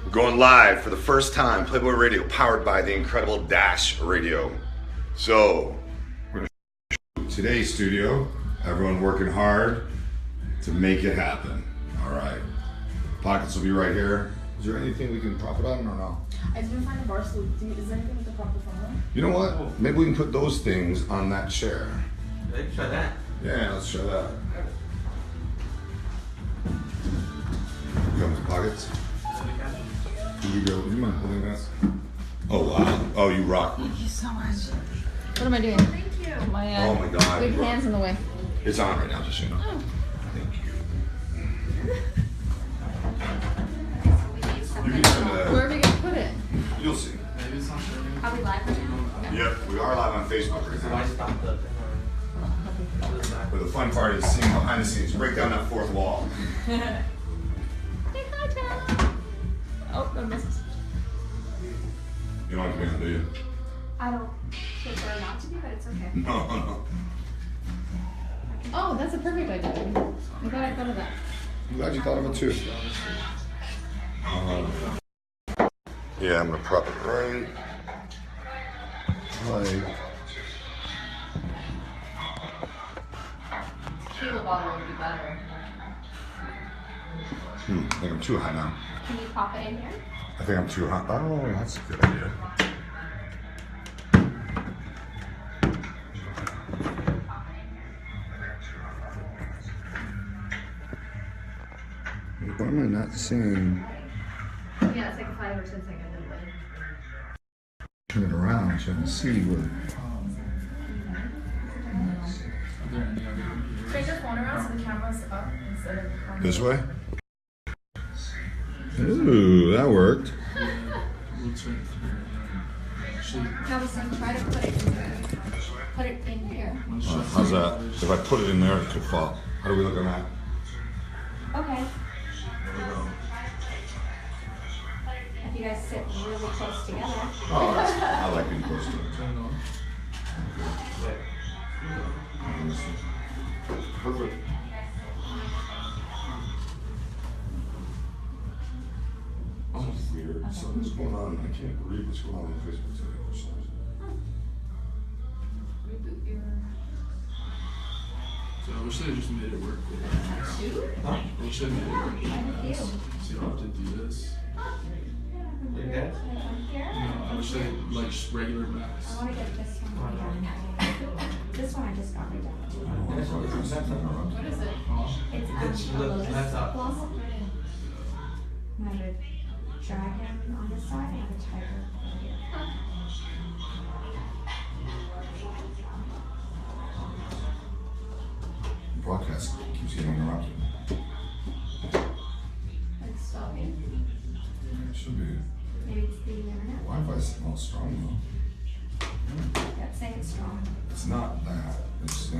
We're going live for the first time, Playboy Radio, powered by the incredible Dash Radio. So, we're going to shoot today's studio. Everyone working hard to make it happen. All right. Pockets will be right here. Is there anything we can prop it on or no? I didn't find a bar stool. Is there anything we can prop the phone on? You know what? Maybe we can put those things on that chair. Let's try that. Yeah, let's try that. Come to pockets. You go. You mind holding that? Oh wow! Oh, you rock. Thank you so much. What am I doing? Thank you. Oh my God! Big hands in the way. It's on right now, just so you know. Oh. Thank you. We You need something. can, Where are we gonna put it? you'll see. Are we live right now? Yep, we are live on Facebook right So I now. stopped the thing on. But the fun part is seeing behind the scenes, break down that fourth wall. Say hi, Tom. Oh, I missed. You don't like to be on, do you? I don't prefer not to be, but it's okay. No, no. Oh, that's a perfect idea. I'm glad I thought of that. I'm glad you thought of it too. Yeah, I'm gonna prop it right. Like. Tequila bottle would be better. I think I'm too high now. Can you pop it in here? I think I'm too high. Oh, that's a good idea. Why am I not seeing? Yeah, it's like a 5 or 10 second delay. Turn it around so I can see where. Take your phone around so the camera's up instead of on This way? Ooh, that worked. I was saying try to put it in here. Put it in here. How's that? If I put it in there, it could fall. How do we look on that? Okay. If you guys sit really close together. Oh, I like being close to it. Perfect. Oh, it's weird. Something's going on. I can't read what's going on Facebook today for some reason. Reboot your. So I wish they just made it work with it. I wish they made it work with it. So you don't have to do this. You guys? I wish they like just regular maps. I want to get this one down. This one I just got right down. What is it? It's a lotus Laptop. blossom. I have a dragon on this side and a tiger over here. Broadcast keeps getting interrupted. It's stopping. It should be. Maybe it's the internet. Wi-Fi smells strong though. Yeah, say it's strong. It's not that. It's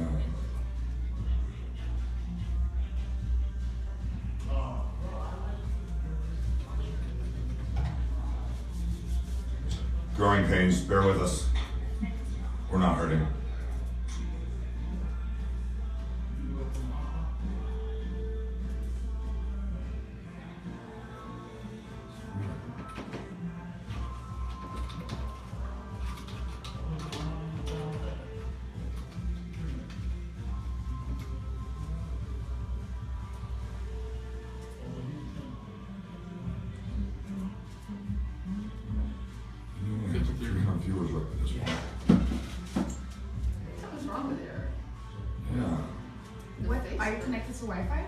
growing pains. Bear with us. We're not hurting. Viewers right at this point. What's wrong with it? Yeah. Are you connected to Wi-Fi?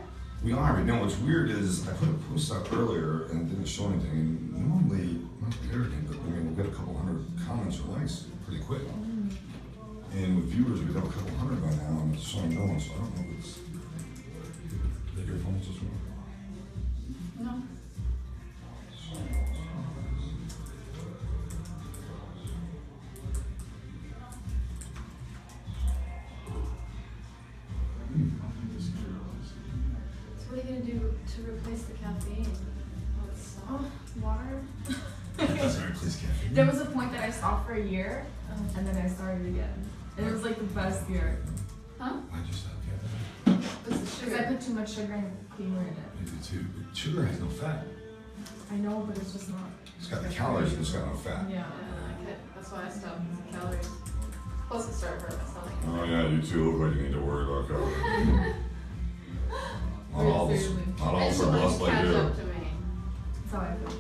We are. You know what's weird is I put a post out earlier and it didn't show anything. And normally, not everything, but I mean, we'll get a couple hundred comments or likes pretty quick. And with viewers, we have a couple hundred by now, and it's showing no one. So I don't know if it's. Did your phone just work? No. So what are you gonna do to replace the caffeine? Oh, water. Sorry, please caffeine. There was a point that I stopped for a year, and then I started again. And it was like the best year. Huh? Why'd you stop caffeine? Because I put too much sugar and creamer in it. Maybe too. But sugar has no fat. I know, but it's just not. It's got the calories and it's got no fat. Yeah. That's why I stopped using calories. Plus, it started hurting my stomach. Oh yeah, you two look like you need to worry about calories. Not all for blessed like catch you. up to me. That's how I feel.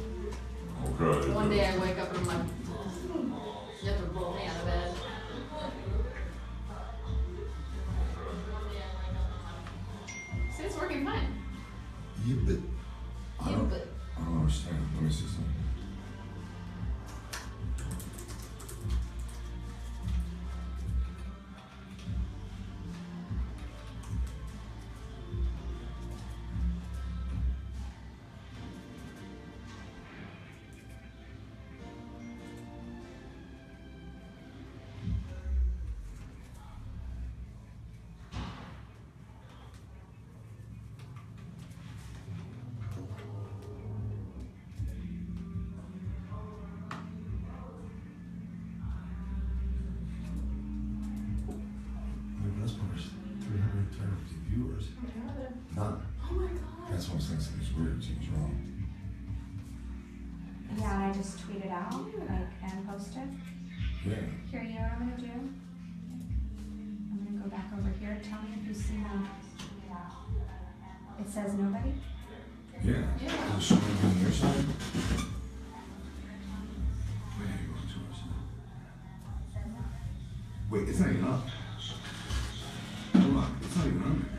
Okay. One day I wake up and I'm like, you have to roll me out of bed. See, it's working fine. Yeah, but I don't but understand. Let me see something. Viewers. None. Oh my god. That's one of the things that is weird. Seems wrong. Yeah, and I just tweet it out, and post it. Yeah. Here, you know what I'm gonna do? I'm gonna go back over here. Tell me if you see how it says nobody. Yeah. Does it show anything on your side? Wait, are you going to us? Wait, it's not even up. Hold on, it's not even on there.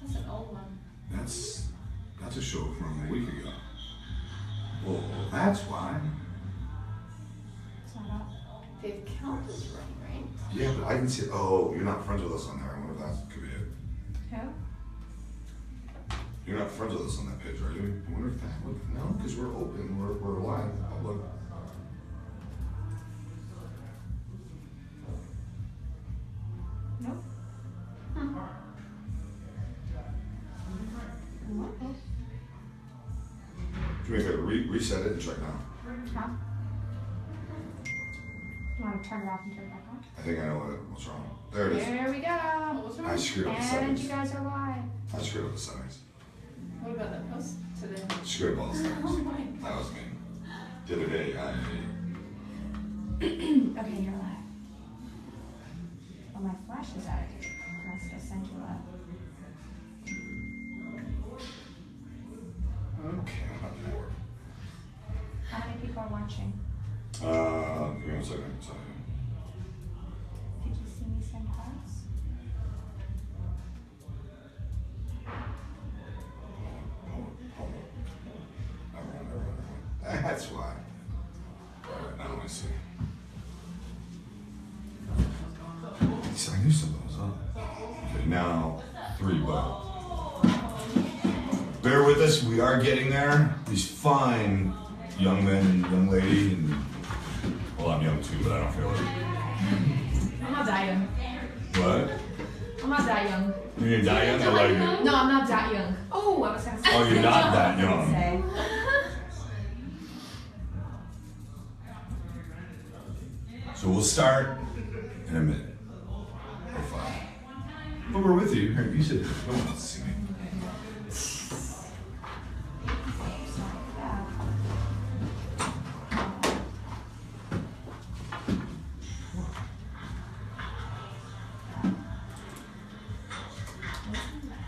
that's an old one. That's a show from a week ago. Well, that's why. It's not up. The account is wrong, right? Yeah, but I can see. Oh, you're not friends with us on there. I wonder if that could be it. Who? You're not friends with us on that page, are you? I wonder if that would. No, because we're open. We're live. Public. Nope. What? Can we reset it and check now? Huh? You want to turn it off and turn it back on? I think I know what's wrong. There it is. There we go. What's I wrong? screwed up the And settings. you guys are live. I screwed up the settings. What about that post today? Screwed up all the Oh settings. my That was me. The other day, Okay, you're live. Oh, my flash is out. I must have sent you up. Okay, I'm not gonna work. How many people are watching? Give me 1 second. Sorry. Did you see me send hearts? Hold on. Never mind. That's why. Alright, now I see. See, I knew something was up. Okay, now 3, but bear with us. We are getting there. These fine young men and young lady, and well, I'm young too, but I don't feel it. I'm not that young. What? I'm not that young. You gonna die young? I like it. No, I'm not that young. Oh, I was gonna say. Oh, you're not that young. Say. So we'll start in a minute. Or 5. But we're with you. Here, you sit here. No one wants to see me.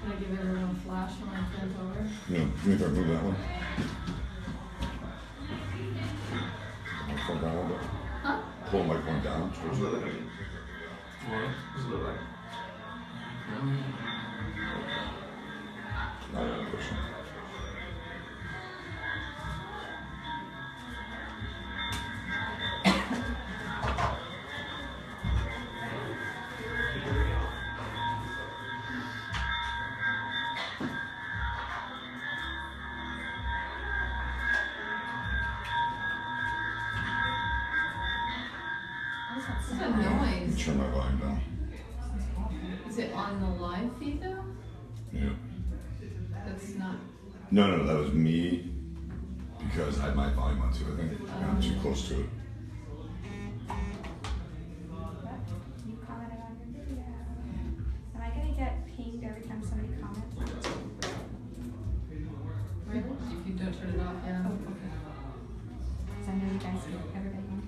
Can I give everyone a flash when I flip over? Yeah, you can move that one. I'll flip that one down. Huh? Pull the microphone down What's towards it the look like? What? What's it look like? Not that person. What's that noise? Turn my volume down. Is it on the live feed though? Yeah. That's not. No, that was me because I had my volume on too, I think. I'm too close to it. You commented on your video. Am I gonna get pinged every time somebody comments? Really? If you don't turn it off, yeah. Oh, okay. Because I know you guys get everybody on.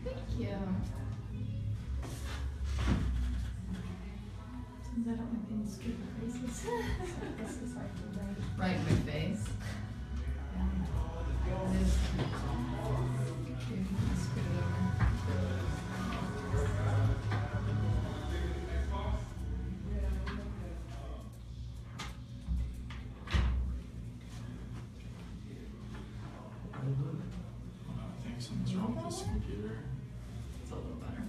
Thank you. Since I don't like any stupid faces. This is like right. Right in my face. It is. Here, you can scoot it over. I think something's wrong with this computer. It's a little better.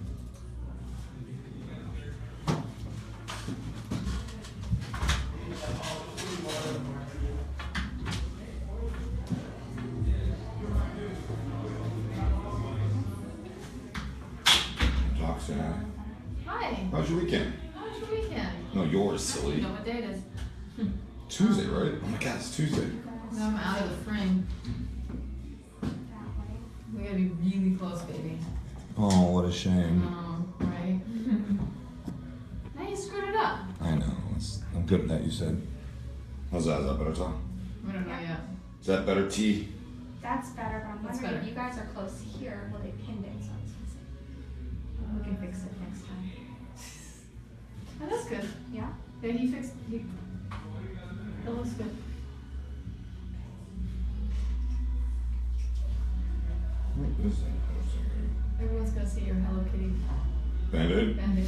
Talk soon. Hi. How's your weekend? How was your weekend? No, yours, You silly. know what day it is? Tuesday, right? Oh my God, it's Tuesday. No, I'm out of the frame. We gotta be really close, baby. Oh, what a shame. Right? Now you screwed it up. I know. I'm good at that, you said. How's that? Is that better, Tom? We don't know yet. Is that better, T? That's better, but I'm That's wondering if better. you guys are close here, will they pinned it? So I was gonna say, we can fix it next time. Oh, that's good. Yeah? Yeah, he fixed. It looks good. What is that? Everyone's gonna see your Hello Kitty Band-Aid? bandage.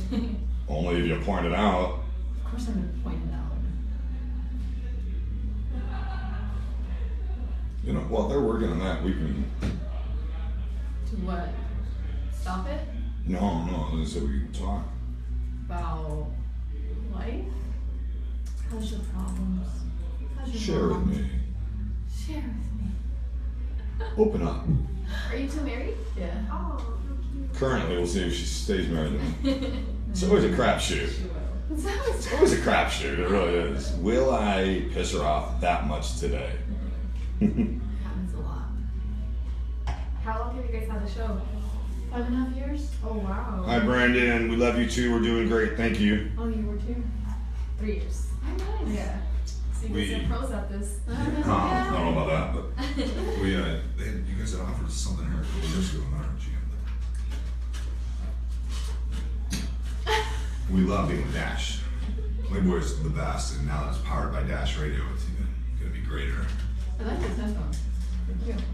Only if you point it out. Of course, I'm gonna point it out. You know, while they're working on that, we can. To what? Stop it? No, I was gonna say we can talk. About life? How's your problems? How's your Share with mom? me. Share with me. Open up. Are you two married? Yeah. Oh, Currently, we'll see if she stays married. It's always a crapshoot. She will. It's always a crapshoot. It really is. Will I piss her off that much today? Happens a lot. how long have you guys had the show? 5.5 years? Oh wow. Hi, Brandon. We love you too. We're doing great. Thank you. Oh, you were too? 3 years. Oh, nice. Yeah. So you guys are pros at this. I don't know about that, but you guys had offered something here a couple years ago, and we love being Dash. Playboy's the best, and now that it's powered by Dash Radio, it's even gonna be greater. I like this headphones. They're cute.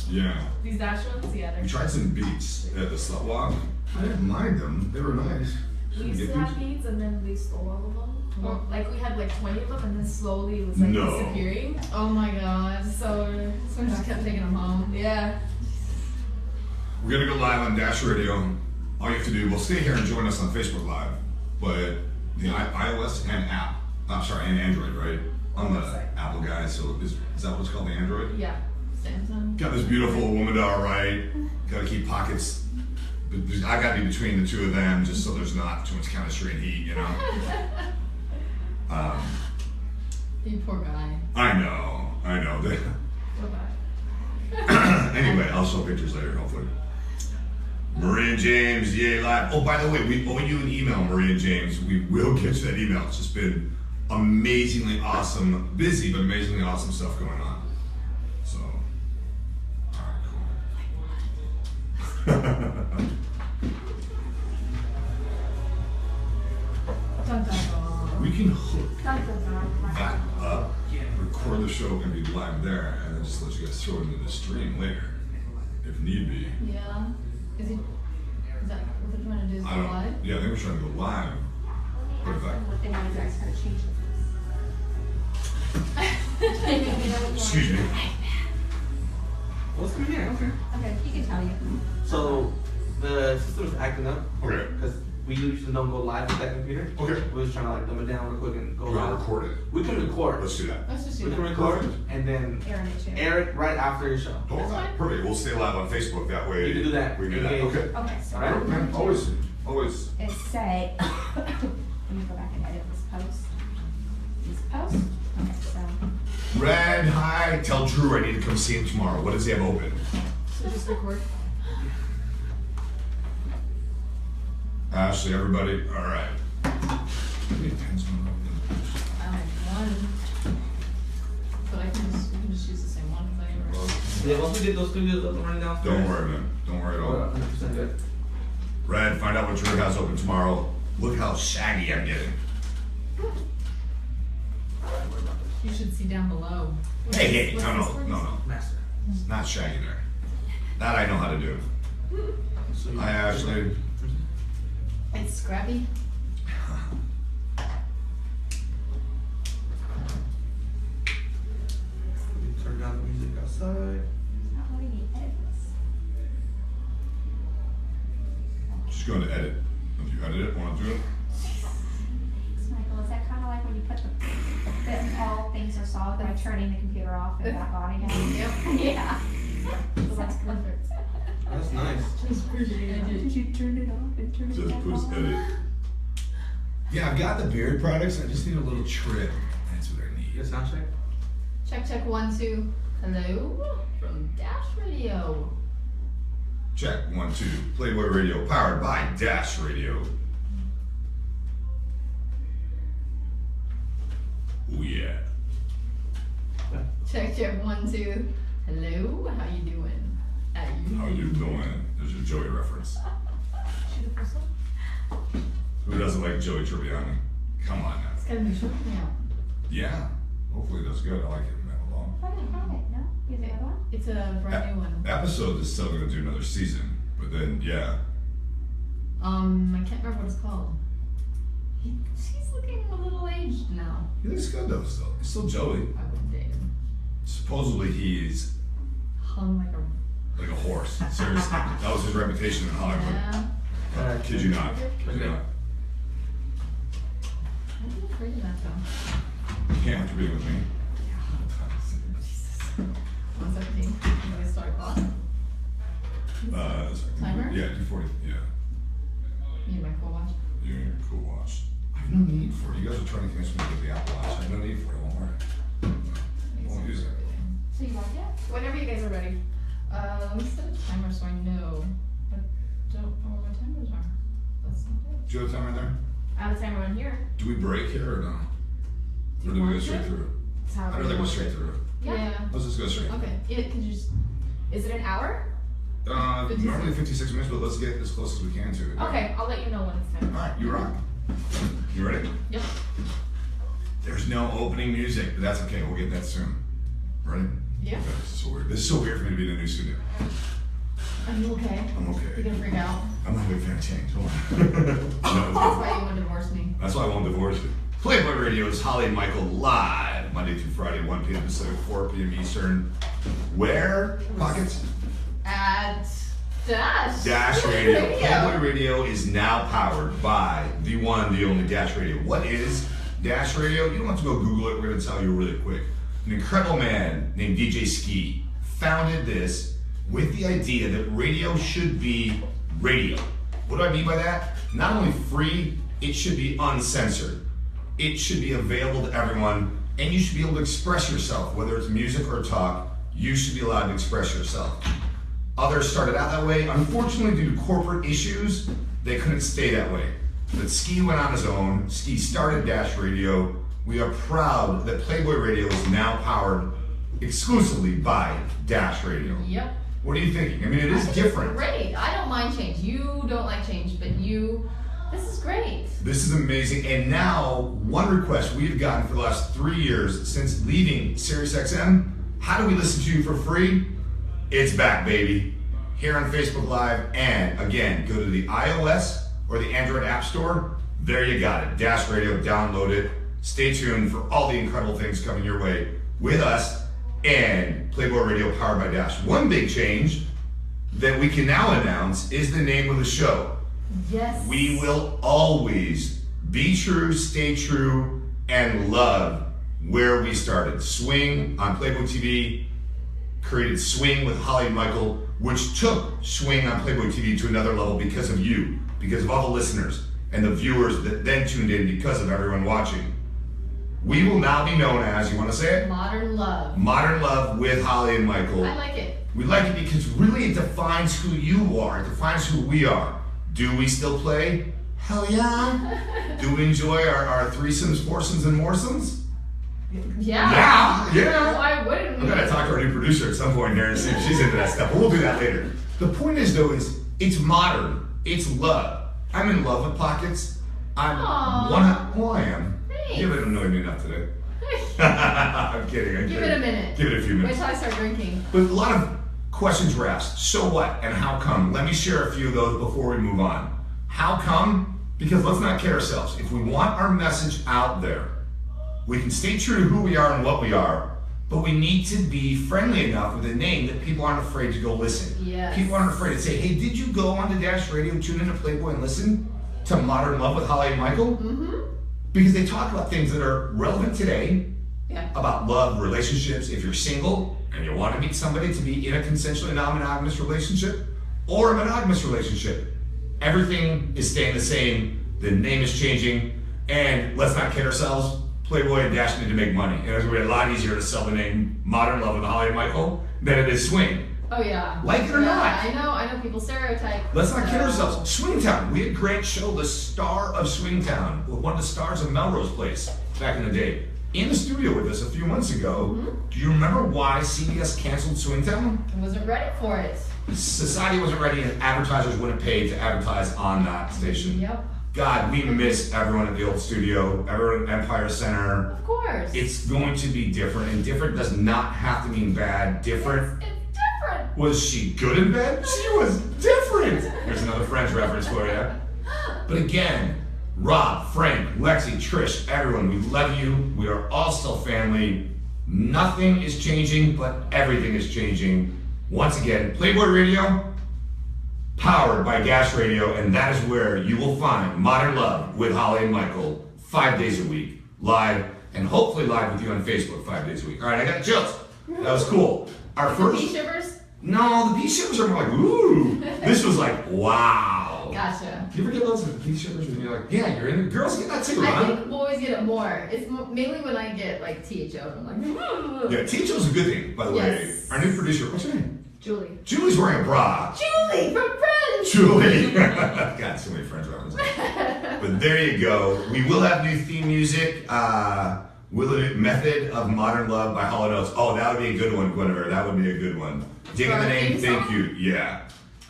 Yeah. These dash ones, yeah, We they're tried some beats at the slut walk. I didn't mind them. They were nice. we used to have beads and then they stole all of them. Well, like we had like 20 of them and then slowly it was like No. disappearing. Oh my god. So We just kept taking them home. yeah. We're gonna go live on Dash Radio. All you have to do, well, stay here and join us on Facebook Live. But the iOS and and Android, right? I'm the Apple guy, so is that what it's called, the Android? Yeah. Samsung. Got this beautiful woman to our right. Gotta keep pockets. I gotta be between the two of them just so there's not too much chemistry and heat, you know? You poor guy. I know. Bye-bye. Anyway, I'll show pictures later, hopefully. Maria and James, yay, live. Oh, by the way, we owe you an email, Maria and James. We will get you that email. It's just been amazingly awesome, busy, but amazingly awesome stuff going on. So, all right, cool. Dun, dun, dun. We can hook That's a bad that up, record the show and be live there, and then just let you guys throw it into the stream later, if need be. Yeah. Is that what they're trying to do? Is I go don't. live? Yeah, I think we're trying to go live. What if I? What they want you guys gotta change this. Excuse me. What's going on? Okay. Okay, he can tell you. So the system's acting up Okay. because we usually don't go live with that computer. Okay. We're just trying to like dumb it down real quick and go You want to live. record it? We can record. Let's do that. Let's just do We can that. record and then Aaron it too. air it right after your show. Oh, That's fine. perfect. We'll stay live on Facebook that way. You can do that. We can do that. Engage. Okay. Okay, so. Alright. Man, always Always. is say, let me go back and edit this post. This post? Okay, so, Red, hi. Tell Drew I need to come see him tomorrow. What does he have open? So just record. Ashley, everybody. All right. I have one. But I can just, we can just use the same one because I Yeah, once we get those studios up and running downstairs. Don't worry, man. Don't worry at all. 100% good. Red, find out what Drew has open tomorrow. Look how shaggy I'm getting. You should see down below. Hey, What's no, this no, one? no, no. Master. Not shaggy there. That I know how to do. So you- Hi, Ashley. It's scrappy. Turn down the music outside. it's not letting me edit this. Just going to edit. If you edit it, want to do it? Thanks, Michael. Is that kind of like when you put the bit and all things are solved by turning the computer off and back on again? Yep. Yeah. So that's perfect. That's nice. Just appreciate it. Did you turn it off and turn it Just back push on? edit. Yeah, I've got the beard products. I just need a little trim. That's what I need. Good sound check. Check, check, 1, 2. Hello from Dash Radio. Check 1, 2. Playboy Radio, powered by Dash Radio. Oh yeah. Check, check, 1, 2. Hello, how you doing? How you doing? There's your Joey reference. Shoot a whistle. Who doesn't like Joey Tribbiani? Come on now. It's got a new show coming out. Yeah. Hopefully it does good. I like it. Long. I didn't have it, no? You have another one? It's a brand new one. Episode is still gonna do another season, but then yeah. I can't remember what it's called. She's looking a little aged now. He looks good though. Still, he's still Joey. I wouldn't date him. Supposedly he's Hung like a. like a horse. Seriously, that was his reputation in Hollywood. Yeah. Kid you not. Kid you not. I'd be afraid of that though. You can't have to be with me. 117. I'm gonna start clock. Sorry. Timer? Yeah, do 40. Yeah, Me and my cool watch. you're in your cool watch. I have no need for it. You guys are trying to convince me to get the Apple Watch. I have no need for it. I won't wear it. Won't use it. So you like it? Whenever you guys are ready. Let me set a timer so I know. I don't know where my timers are. That's not it. Do you have a timer there? I have a timer on here. Do we break here or no? Do Or you do we go want straight to? through? It's I'd rather go straight through. Yeah. Let's just go straight. Okay. Yeah, could you just. Is it an hour? 56. Normally 56 minutes, but let's get as close as we can to it. Okay, I'll let you know when it's time. Alright, you rock. You ready? Yep. There's no opening music, but that's okay. We'll get that soon. Ready? Yeah. Okay, this is so weird. This is so weird for me to be in a new studio. Are you okay? I'm You're okay. gonna freak out. I'm not a big fan of change. Hold on. That's No, why you want to divorce me. that's why I won't divorce you. Playboy Radio is Holly and Michael live Monday through Friday, 1 p.m. Pacific, 4 p.m. Eastern. Where? Pockets? At Dash. Dash Radio. Playboy Radio is now powered by the one, the only Dash Radio. What is Dash Radio? You don't have to go Google it. We're going to tell you really quick. An incredible man named DJ Ski founded this with the idea that radio should be radio. What do I mean by that? Not only free, it should be uncensored. It should be available to everyone, and you should be able to express yourself, whether it's music or talk. You should be allowed to express yourself. Others started out that way. Unfortunately, due to corporate issues, they couldn't stay that way. But Ski went on his own. Ski started Dash Radio. We are proud that Playboy Radio is now powered exclusively by Dash Radio. Yep. What are you thinking? I mean, it is I think different. It's great. I don't mind change. You don't like change, but this is great. This is amazing. And now, one request we've gotten for the last 3 years since leaving SiriusXM, how do we listen to you for free? It's back, baby. Here on Facebook Live. And again, go to the iOS or the Android App Store. There you got it. Dash Radio, download it. Stay tuned for all the incredible things coming your way with us and Playboy Radio powered by Dash. One big change that we can now announce is the name of the show. Yes. We will always be true, stay true, and love where we started. Swing on Playboy TV, created Swing with Holly and Michael. which took Swing on Playboy TV to another level because of you, because of all the listeners and the viewers that then tuned in because of everyone watching. We will now be known as, you want to say it? Modern Love. Modern Love with Holli and Michael. I like it. We like it because really it defines who you are. It defines who we are. Do we still play? Hell yeah. Do we enjoy our threesomes, foursomes, and moresomes? Yeah. Yeah. Why wouldn't I'm we? gonna talk to our new producer at some point here and see if she's into that stuff, but we'll do that later. The point is though, is it's modern, it's love. I'm in love with pockets. I am. Thanks. You haven't annoyed me enough today. I'm kidding. Give it a minute. Give it a few Wait minutes. till I start drinking. But a lot of questions were asked. So what and how come? Let me share a few of those before we move on. How come? Because let's not kid ourselves. If we want our message out there, we can stay true to who we are and what we are, but we need to be friendly enough with a name that people aren't afraid to go listen. Yes. People aren't afraid to say, hey, did you go on to Dash Radio, tune into Playboy and listen to Modern Love with Holli and Michael? Mm-hmm. Because they talk about things that are relevant today, Yeah. about love, relationships. If you're single and you want to meet somebody to be in a consensually non-monogamous relationship or a monogamous relationship, everything is staying the same. The name is changing, and let's not kid ourselves. Playboy and Dash need to make money, and it's going to be a lot easier to sell the name Modern Love with Holli and Michael than it is Swing. Oh yeah. Like it or not. I know people stereotype. Let's not kid so- ourselves. Swingtown. We had Grant Show, the star of Swingtown, one of the stars of Melrose Place back in the day, in the studio with us a few months ago. Mm-hmm. Do you remember why CBS canceled Swingtown? I wasn't ready for it. Society wasn't ready, and advertisers wouldn't pay to advertise on that station. Yep. God, we miss everyone at the old studio, everyone at Empire Center. Of course. It's going to be different, and different does not have to mean bad. Different. It's different. Was she good in bed? She was different. There's another French reference for you. But again, Rob, Frank, Lexi, Trish, everyone, we love you. We are all still family. Nothing is changing, but everything is changing. Once again, Playboy Radio, powered by Dash Radio, and that is where you will find Modern Love with Holli and Michael 5 days a week, live, and hopefully live with you on Facebook 5 days a week. All right, I got chills. That was cool. Our first. Pea shivers? No, the pea shivers are more like, ooh. This was like, wow. Gotcha. You ever get those pea shivers when you're like, yeah, you're in the girls get that too, I huh? think boys get it more. It's mainly when I get like THO and I'm like, Yeah, THO's a good thing, by the way. Yes. Our new producer, what's her name? Julie. Julie's wearing a bra. Julie from Friends! Julie. Got so many friends around. But there you go. We will have new theme music. Method of Modern Love by Hall & Oates. Oh, that would be a good one, Guinevere. That would be a good one. Digging For the our name, theme thank song? you. Yeah.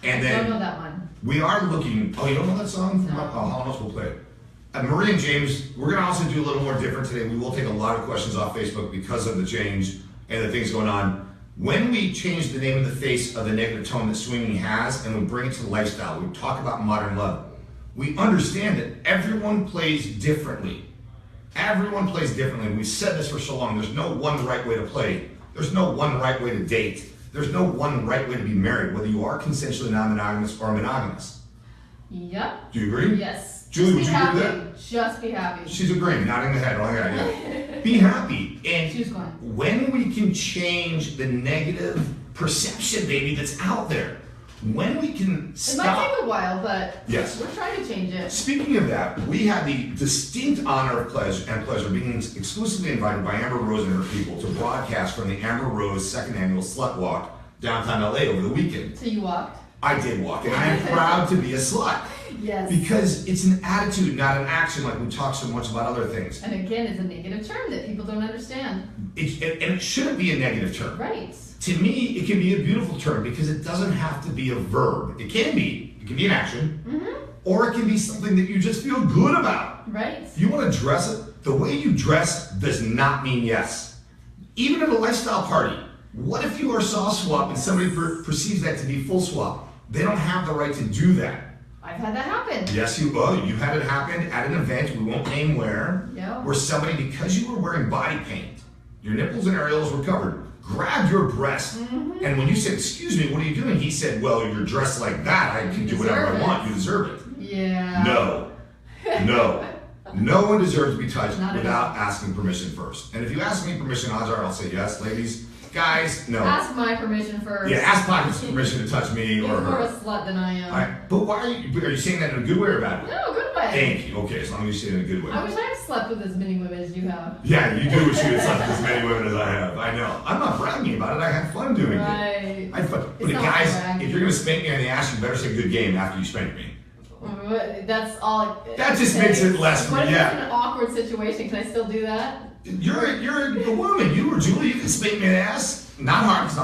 And I don't know then that one. we are looking. Oh, you don't know that song? No. Hall & Oates will play it. Marie and James, we're going to also do a little more different today. We will take a lot of questions off Facebook because of the change and the things going on. When we change the name of the face of the negative tone that swinging has and we bring it to lifestyle, we talk about modern love. We understand that everyone plays differently. Everyone plays differently. We've said this for so long. There's no one right way to play. There's no one right way to date. There's no one right way to be married, whether you are consensually non-monogamous or monogamous. Yep. Do you agree? Yes. Julie, would Just you be agree with happy. Just be happy. She's agreeing, nodding the head. Oh, yeah. Be happy. She's And going. when we can change the negative perception, baby, that's out there, when we can It might stop. take a while, but Yes. we're trying to change it. Speaking of that, we had the distinct honor of pleasure being exclusively invited by Amber Rose and her people to broadcast from the Amber Rose second annual Slut Walk downtown LA over the weekend. So you walked? I did walk, and I am proud to be a slut Yes. because it's an attitude, not an action, like we talk so much about other things. And again, it's a negative term that people don't understand. And it shouldn't be a negative term. Right. To me, it can be a beautiful term because it doesn't have to be a verb. It can be an action, or it can be something that you just feel good about. Right. You want to dress it, the way you dress does not mean yes. Even at a lifestyle party, what if you are soft swap and somebody perceives that to be full swap? They don't have the right to do that. I've had that happen. Yes, you had it happen at an event, we won't name where, Yeah. where somebody, because you were wearing body paint, your nipples and areolas were covered, grabbed your breast, and when you said, excuse me, what are you doing? He said, well, you're dressed like that, I can do whatever I deserve want, it. you deserve it. Yeah. No. No one deserves to be touched Not at without asking permission first. And if you ask me permission, odds are I'll say yes, ladies. guys, no. Ask my permission first. Yeah, ask Pocket's permission to touch me He's or more her. a slut than I am. But why are you saying that in a good way or a bad way? No, good way. Thank you. Okay, as long as you say it in a good way. I wish I slept with as many women as you have. Yeah, you do wish you had slept with as many women as I have. I know. I'm not bragging about it. I had fun doing it. Right. I had fun. But It's not guys, bragging. if you're gonna spank me on the ass, you better say good game after you spank me. That's all. That just makes it less for What me. if Yeah. it's an awkward situation? Can I still do that? You're a woman. You or Julie, you can spank me in the ass. Not hard, because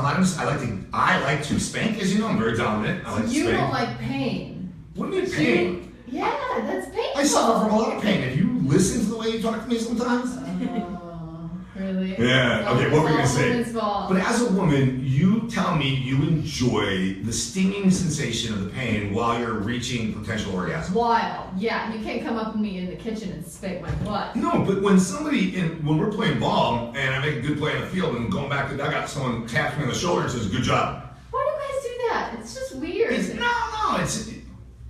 I like to spank, as you know. I'm very dominant. I like to You spank. don't like pain. What do you mean pain? Yeah, that's painful. I suffer from a lot of pain. Have you listened to the way you talk to me sometimes? Oh, really? Yeah. Okay. What were you gonna It's all say? women's fault. But as a woman, you tell me you enjoy the stinging sensation of the pain while you're reaching potential orgasm. Wild. Yeah, you can't come up to me in the kitchen and spank my butt. No, but when we're playing ball and I make a good play in the field and going back to the dugout, someone taps me on the shoulder and says, "Good job." Why do guys do that? It's just weird.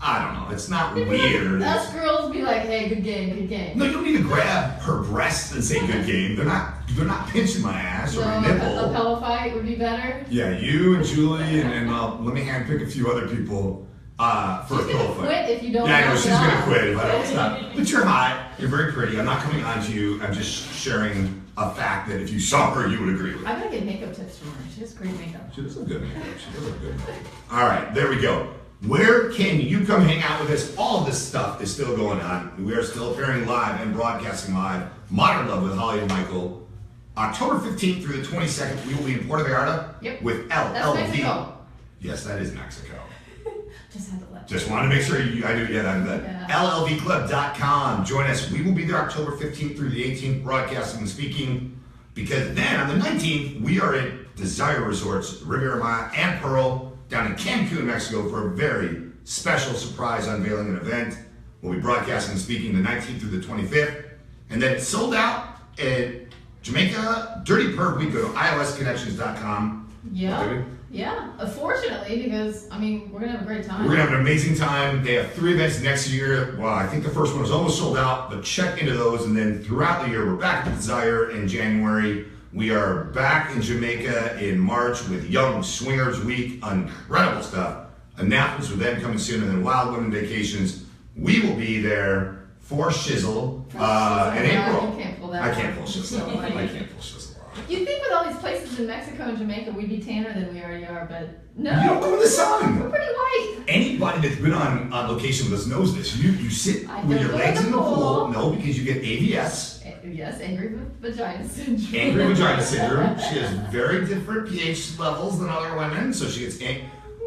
I don't know. It's not Maybe weird. Us girls be like, hey, good game, good game. No, you don't need to grab her breasts and say good game. They're not pinching my ass or So my a nipple. pillow fight would be better. Yeah, you and Julie and let me handpick a few other people for She's a pillow gonna fight. quit if you don't. Yeah, I know knock she's it gonna off. quit if I don't stop. But you're hot. You're very pretty. I'm not coming on to you. I'm just sharing a fact that if you saw her, you would agree with. I gotta get makeup tips from her. She has great makeup. She does look good makeup. She does look good makeup. All right, there we go. Where can you come hang out with us? All of this stuff is still going on. We are still appearing live and broadcasting live. Modern Love with Holly and Michael. October 15th through the 22nd, we will be in Puerto Vallarta Yep. with That's LLV. Mexico. Yes, that is Mexico. Just had to let. Just wanted to make sure I do. Yeah, that. Yeah. LLVclub.com. Join us. We will be there October 15th through the 18th, broadcasting and speaking. Because then on the 19th, we are at Desire Resorts, Riviera Maya and Pearl, down in Cancun, Mexico, for a very special surprise unveiling and event. We'll be broadcasting and speaking the 19th through the 25th. And then it's sold out at Jamaica Dirty Perv Week. Go to iosconnections.com. Yeah. Yeah. Unfortunately, because we're gonna have a great time. We're gonna have an amazing time. They have 3 events next year. Well, I think the first one is almost sold out, but check into those. And then throughout the year, we're back at Desire in January. We are back in Jamaica in March with Young Swingers Week. Incredible stuff. Announcements will then coming soon. And then Wild Women Vacations. We will be there for Shizzle in April. You can't pull that I off. can't pull Shizzle. So funny. I can't pull Shizzle off. You'd think with all these places in Mexico and Jamaica, we'd be tanner than we already are, but no. You don't go in the sun. We're pretty white. Anybody that's been on location with us knows this. You sit I with don't your go legs in in the the pool. pool. No, because you get AVS. Yes, angry vagina syndrome. Angry vagina syndrome. She has very different pH levels than other women, so she gets.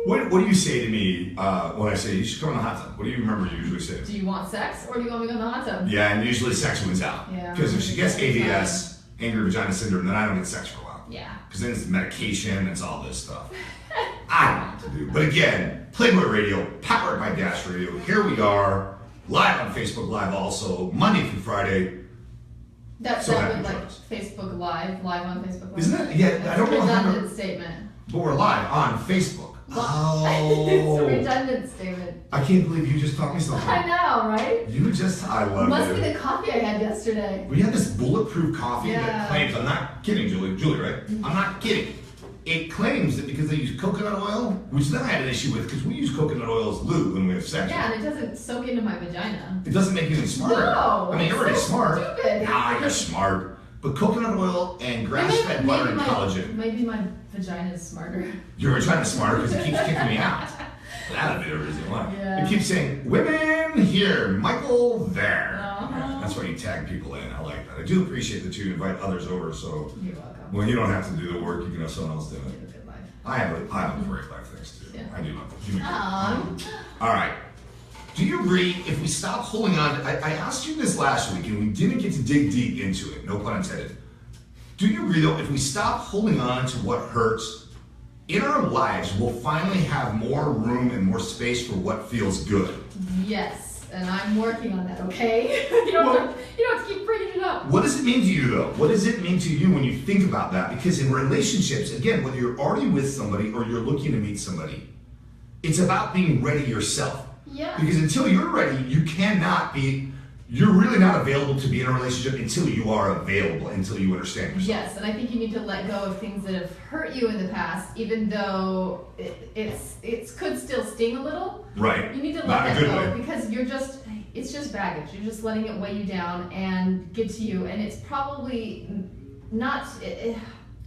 What do you say to me when I say you should come in the hot tub? What do you remember you usually say? Do you want sex or do you want me to go in the hot tub? Yeah, and usually sex wins out. Yeah. Because if she gets AVS, angry vagina syndrome, then I don't get sex for a while. Yeah. Because then it's medication, it's all this stuff. I don't know what to do. But again, Playboy Radio, powered by Dash Radio. Here we are, live on Facebook Live also, Monday through Friday. That So happy would for like us. Facebook Live on Facebook Live. Isn't it? Yeah, That's I don't know a how to- redundant statement. But we're live on Facebook. It's a Oh. redundant statement. I can't believe you just taught me something. I know, right? I love Must you. be the coffee I had yesterday. We had this bulletproof coffee Yeah. that claims, I'm not kidding, Julie, right? I'm not kidding. It claims that because they use coconut oil, which then I had an issue with because we use coconut oil as lube when we have sex. Yeah, and it doesn't soak into my vagina. It doesn't make you any smarter. No, I mean, you're already it's so smart. stupid. Nah, you're smart. But coconut oil and grass-fed butter and collagen. Maybe my vagina is smarter. You're trying to smart because it keeps kicking me out. That'll be the reason why. Yeah. It keeps saying, women here, Michael there. Uh-huh. That's why you tag people in. I like that. I do appreciate that you invite others over so You're welcome. when you don't have to do the work, you can have someone else do You it. have a good life. I have a great life, thanks to you. Yeah. I do love it. All right. Do you agree if we stop holding on? I asked you this last week and we didn't get to dig deep into it, no pun intended. Do you agree though, if we stop holding on to what hurts, in our lives we'll finally have more room and more space for what feels good? Yes, and I'm working on that, okay? you don't have to keep bringing it up. What does it mean to you though? What does it mean to you when you think about that? Because in relationships, again, whether you're already with somebody or you're looking to meet somebody, it's about being ready yourself. Yeah. Because until you're ready, you cannot be you're really not available to be in a relationship until you are available, until you understand yourself. Yes, and I think you need to let go of things that have hurt you in the past, even though it could still sting a little. Right. You need to Not let in a that good go way. because it's just baggage. You're just letting it weigh you down and get to you, and it's probably not.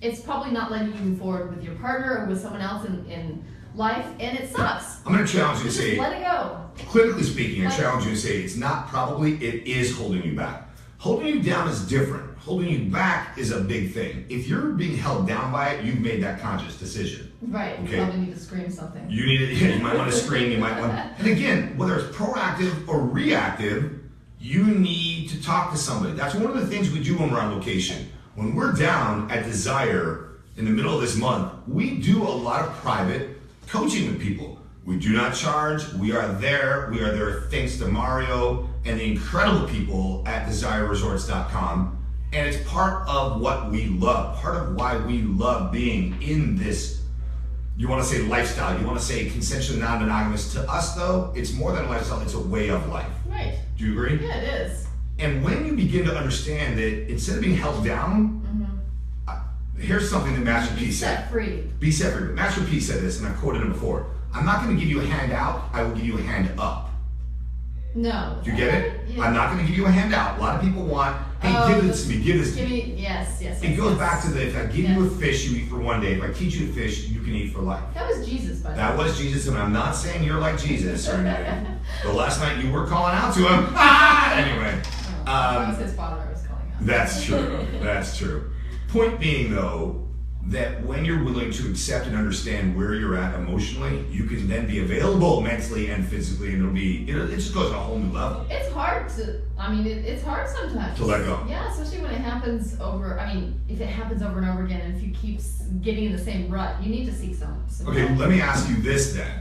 It's probably not letting you move forward with your partner or with someone else in life, and it sucks. I'm going to challenge you to Just say, let it go. clinically speaking, I challenge you to say it's not probably, it is holding you back. Holding you down is different. Holding you back is a big thing. If you're being held down by it, you've made that conscious decision. Right. Okay. You probably need to scream something. You need it. You might want to scream. You might want. And again, whether it's proactive or reactive, you need to talk to somebody. That's one of the things we do when we're on location. When we're down at Desire in the middle of this month, we do a lot of private coaching with people. We do not charge. We are there. We are there thanks to Mario and the incredible people at DesireResorts.com. And it's part of what we love. Part of why we love being in this. You want to say lifestyle, you want to say consensual non-monogamous. To us though, it's more than a lifestyle, it's a way of life. Right. Do you agree? Yeah, it is. And when you begin to understand that instead of being held down, here's something that Master P said. Set free. Be set free. Master P said this, and I've quoted him before. I'm not going to give you a hand out, I will give you a hand up. No. Do you get it? Yeah. I'm not going to give you a hand out. A lot of people want, hey, give this to me, give this to Give me. me, yes. It goes back to the, if I give you a fish, you eat for one day. If I teach you to fish, you can eat for life. That was Jesus, by the way. That was Jesus, and I'm not saying you're like Jesus or anything. But last night you were calling out to him. Anyway. That was his father I was calling out. That's true. That's true. Point being, though, that when you're willing to accept and understand where you're at emotionally, you can then be available mentally and physically, and it just goes on a whole new level. It's hard to, it's hard sometimes. To let go. Yeah, especially when it happens if it happens over and over again, and if you keep getting in the same rut, you need to seek some Okay, help. let me ask you this then.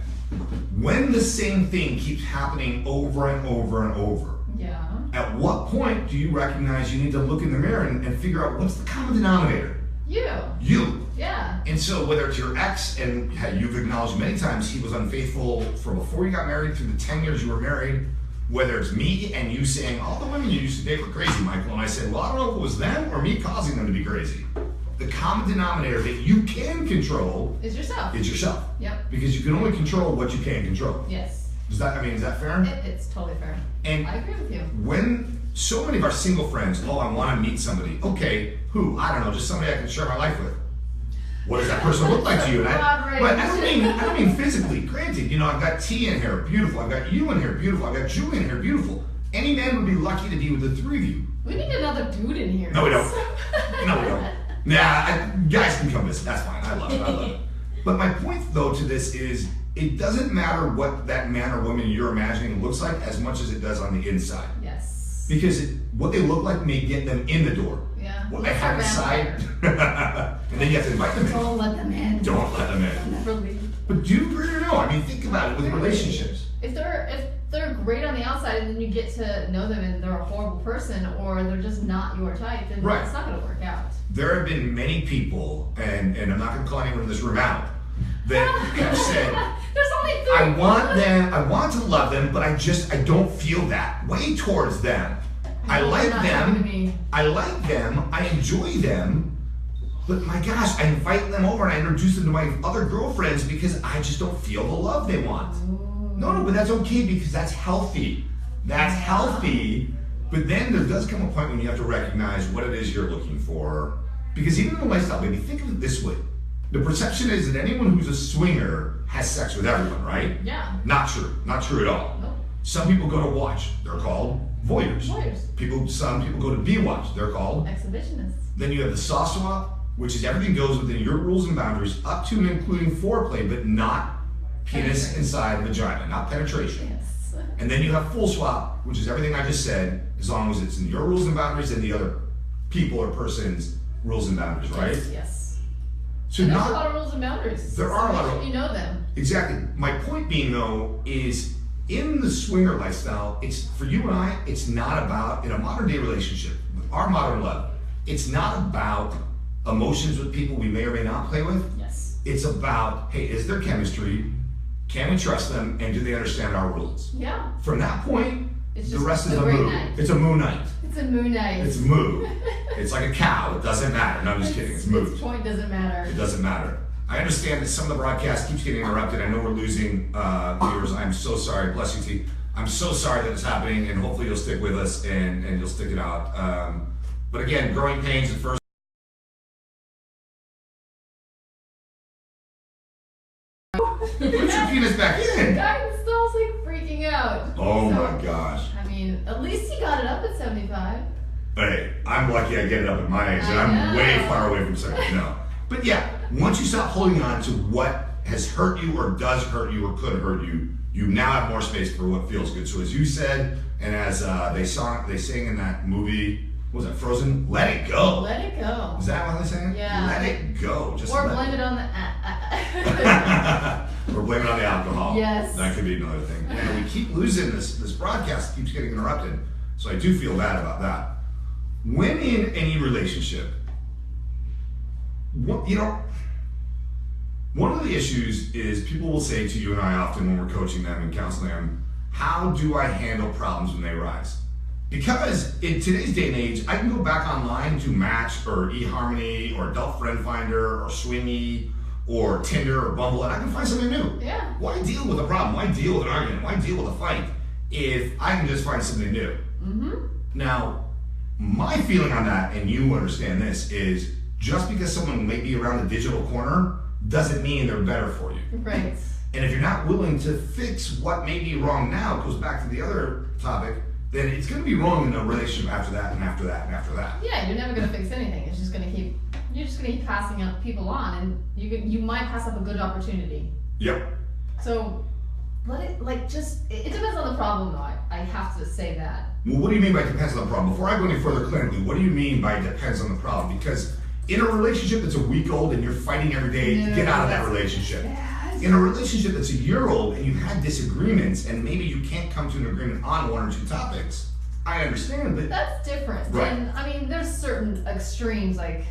When the same thing keeps happening over and over and over, Yeah. at what point do you recognize you need to look in the mirror and figure out what's the common denominator? You. Yeah. And so whether it's your ex, and you've acknowledged many times he was unfaithful from before you got married through the 10 years you were married, whether it's me and you saying, all the women you used to date were crazy, Michael, and I said, well, I don't know if it was them or me causing them to be crazy. The common denominator that you can control It's yourself. is yourself. Yep. Because you can only control what you can control. Yes. Is that fair? It's totally fair. And I agree with you. when so many of our single friends, I want to meet somebody. Okay, who? I don't know, just somebody I can share my life with. What does that person look like to you? And but I don't mean physically. Granted, I've got T in here, beautiful. I've got you in here, beautiful. I've got Julie in here, beautiful. Any man would be lucky to be with the three of you. We need another dude in here. No, we don't. No, we don't. Guys can come visit. That's fine. I love it. But my point, though, to this is, it doesn't matter what that man or woman you're imagining looks like as much as it does on the inside. Yes. Because what they look like may get them in the door. Yeah. What they have inside, and then you have to invite them in. Don't let them in. Don't let them in. They'll never leave. But do you really know? I mean, think about it with relationships. If they're great on the outside and then you get to know them and they're a horrible person or they're just not your type, then Right. it's not going to work out. There have been many people, and I'm not going to call anyone in this room out, that have said, There's only three. I want to love them, but I don't feel that way towards them. I like They're not talking to them, me. I enjoy them, but my gosh, I invite them over and I introduce them to my other girlfriends because I just don't feel the love they want. No, but that's okay because that's healthy. That's healthy. But then there does come a point when you have to recognize what it is you're looking for. Because even in the lifestyle, baby, think of it this way. The perception is that anyone who's a swinger has sex with everyone, right? Yeah. Not true. Not true at all. Nope. Some people go to watch. They're called voyeurs. Some people go to be watched. They're called. Exhibitionists. Then you have the saw swap, which is everything goes within your rules and boundaries, up to and including foreplay, but not penis inside vagina, not penetration. Yes. And then you have full swap, which is everything I just said, as long as it's in your rules and boundaries and the other people or person's rules and boundaries, right? Yes. So And there's a lot of rules and boundaries. There are a lot of. You know them. Exactly. My point being, though, is in the swinger lifestyle, it's for you and I, it's not about, in a modern day relationship, with our modern love, it's not about emotions with people we may or may not play with. Yes. It's about, hey, is there chemistry? Can we trust them? And do they understand our rules? Yeah. From that point, It's The just rest is a a great moo. night. It's a moo night. It's a moo night. It's moo. It's like a cow. It doesn't matter. No, I'm just kidding. It's moo. Its point doesn't matter. It doesn't matter. I understand that some of the broadcast keeps getting interrupted. I know we're losing viewers. I'm so sorry. Bless you, T. I'm so sorry that it's happening, and hopefully you'll stick with us and you'll stick it out. But again, growing pains at first. Put your penis back in. Guy still like freaking out. Oh So, my gosh. I mean, at least he got it up at 75. Hey, I'm lucky I get it up at my age, and I I'm know. way far away from sex. No. But yeah, once you stop holding on to what has hurt you or does hurt you or could hurt you, you now have more space for what feels good. So as you said, and as they sang in that movie, what was that, Frozen? Let it go. Let it go. Is that what they sang? Yeah. Let it go. Just Or let blame it. it on the. Or blame it on the alcohol. Yes. That could be another thing. And we keep losing this broadcast keeps getting interrupted. So I do feel bad about that. When in any relationship, one of the issues is people will say to you and I often when we're coaching them and counseling them, how do I handle problems when they arise? Because in today's day and age, I can go back online to Match or eHarmony or Adult Friend Finder or Swingy or Tinder or Bumble, and I can find something new. Yeah. Why deal with a problem? Why deal with an argument? Why deal with a fight if I can just find something new? Mm-hmm. Now, my feeling on that, and you understand this, is just because someone may be around the digital corner doesn't mean they're better for you. Right. And if you're not willing to fix what may be wrong now, it goes back to the other topic, then it's going to be wrong in a relationship after that and after that and after that. Yeah, you're never gonna fix anything. It's just gonna keep. You're just gonna keep passing up people on, and you might pass up a good opportunity. Yep. So let it it depends on the problem though. I have to say that. Well, what do you mean by depends on the problem? Before I go any further clinically, what do you mean by depends on the problem? Because in a relationship that's a week old and you're fighting every day to get out of that relationship. In a relationship that's a year old and you've had disagreements and maybe you can't come to an agreement on one or two topics, I understand, but That's different. Right. And I mean, there's certain extremes like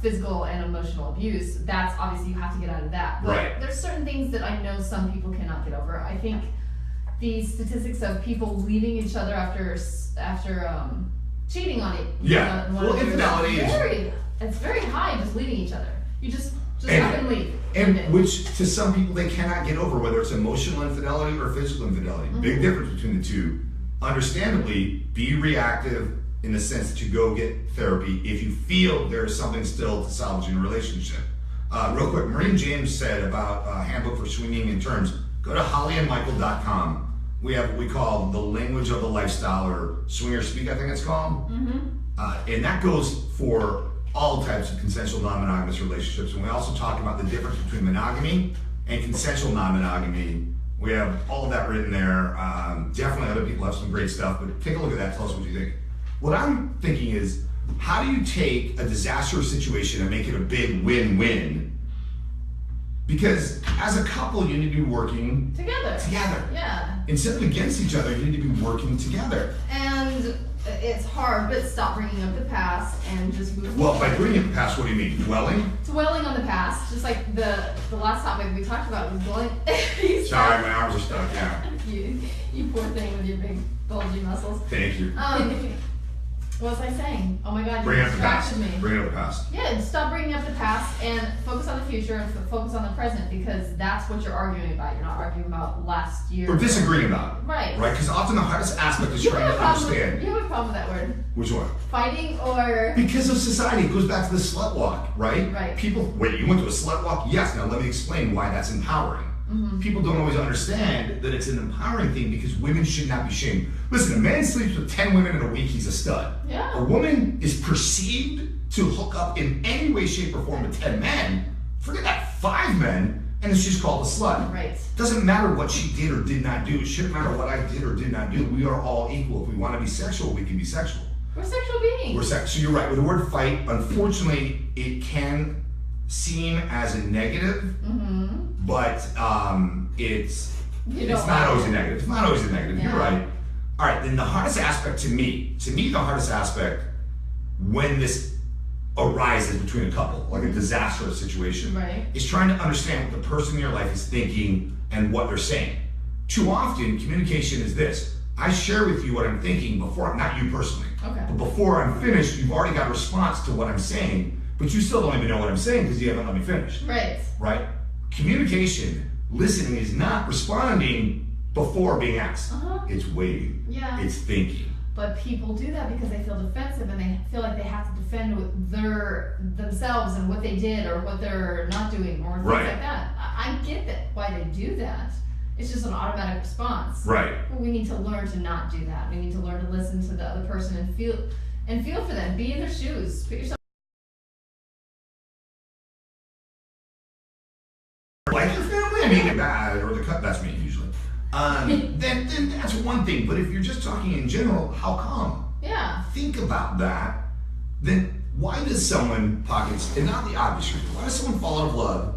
physical and emotional abuse. That's obviously you have to get out of that. But Right. there's certain things that I know some people cannot get over. I think the statistics of people leaving each other after cheating on it. Yeah. Well, infidelity is- It's very high. Just leaving each other. You just And- up and leave. and which to some people they cannot get over, whether it's emotional infidelity or physical infidelity. Big difference between the two. Understandably, be reactive in the sense that you go get therapy if you feel there is something still to salvage in a relationship. Real quick, Maureen James said about handbook for swinging in terms, go to hollyandmichael.com. We have what we call the language of the lifestyle, or swinger speak, I think it's called. And that goes for all types of consensual non-monogamous relationships. And we also talk about the difference between monogamy and consensual non-monogamy. We have all of that written there. Definitely other people have some great stuff, but take a look at that, tell us what you think. What I'm thinking is, how do you take a disastrous situation and make it a big win-win? Because as a couple, you need to be working Together. Yeah. Instead of against each other, you need to be working together. And it's hard, but stop bringing up the past and just move Well, forward. by bringing it past, what do you mean? Dwelling? Dwelling on the past, just like the last topic we talked about was dwelling. Sorry, my arms are stuck, yeah. You poor thing with your big bulgy muscles. Thank you. What was I saying? Oh my god, you Bring up the past. distracted me. Bring up the past. Yeah, stop bringing up the past and focus on the future and focus on the present, because that's what you're arguing about. You're not arguing about last year. Or disagreeing about it. Right. Right? Because often the hardest aspect is You trying have, to a problem with, understand. you have a problem with that word. Which one? Fighting or... Because of society. It goes back to the slut walk, right? Right. People, wait, you went to a slut walk? Yes. Now let me explain why that's empowering. People don't always understand that it's an empowering thing because women should not be shamed. Listen, a man sleeps with 10 women in a week, he's a stud. Yeah. A woman is perceived to hook up in any way, shape, or form with 10 men. Forget that, 5 men, and it's just called a slut. Right. Doesn't matter what she did or did not do. It shouldn't matter what I did or did not do. We are all equal. If we want to be sexual, we can be sexual. We're sexual beings. So you're right. With the word fight, unfortunately, it can seem as a negative, but it's not always a negative. It's not always a negative. Yeah. You're right. All right. Then the hardest aspect to me, the hardest aspect when this arises between a couple, like a disastrous situation, Right. is trying to understand what the person in your life is thinking and what they're saying. Too often, communication is this: I share with you what I'm thinking before, not you personally. Okay. But before I'm finished, you've already got a response to what I'm saying, but you still don't even know what I'm saying because you haven't let me finish. Right. Right? Communication, listening is not responding before being asked. It's waiting. Yeah. It's thinking. But people do that because they feel defensive and they feel like they have to defend themselves and what they did or what they're not doing or things Right. like that. I get that why they do that. It's just an automatic response. Right. Well, we need to learn to not do that. We need to learn to listen to the other person and feel for them. Be in their shoes. Put yourself. Like your family, I mean, bad or the cut. That's me usually. Then that's one thing. But if you're just talking in general, how come? Yeah. Think about that. Then why does someone pockets and not the obvious reason? Why does someone fall out of love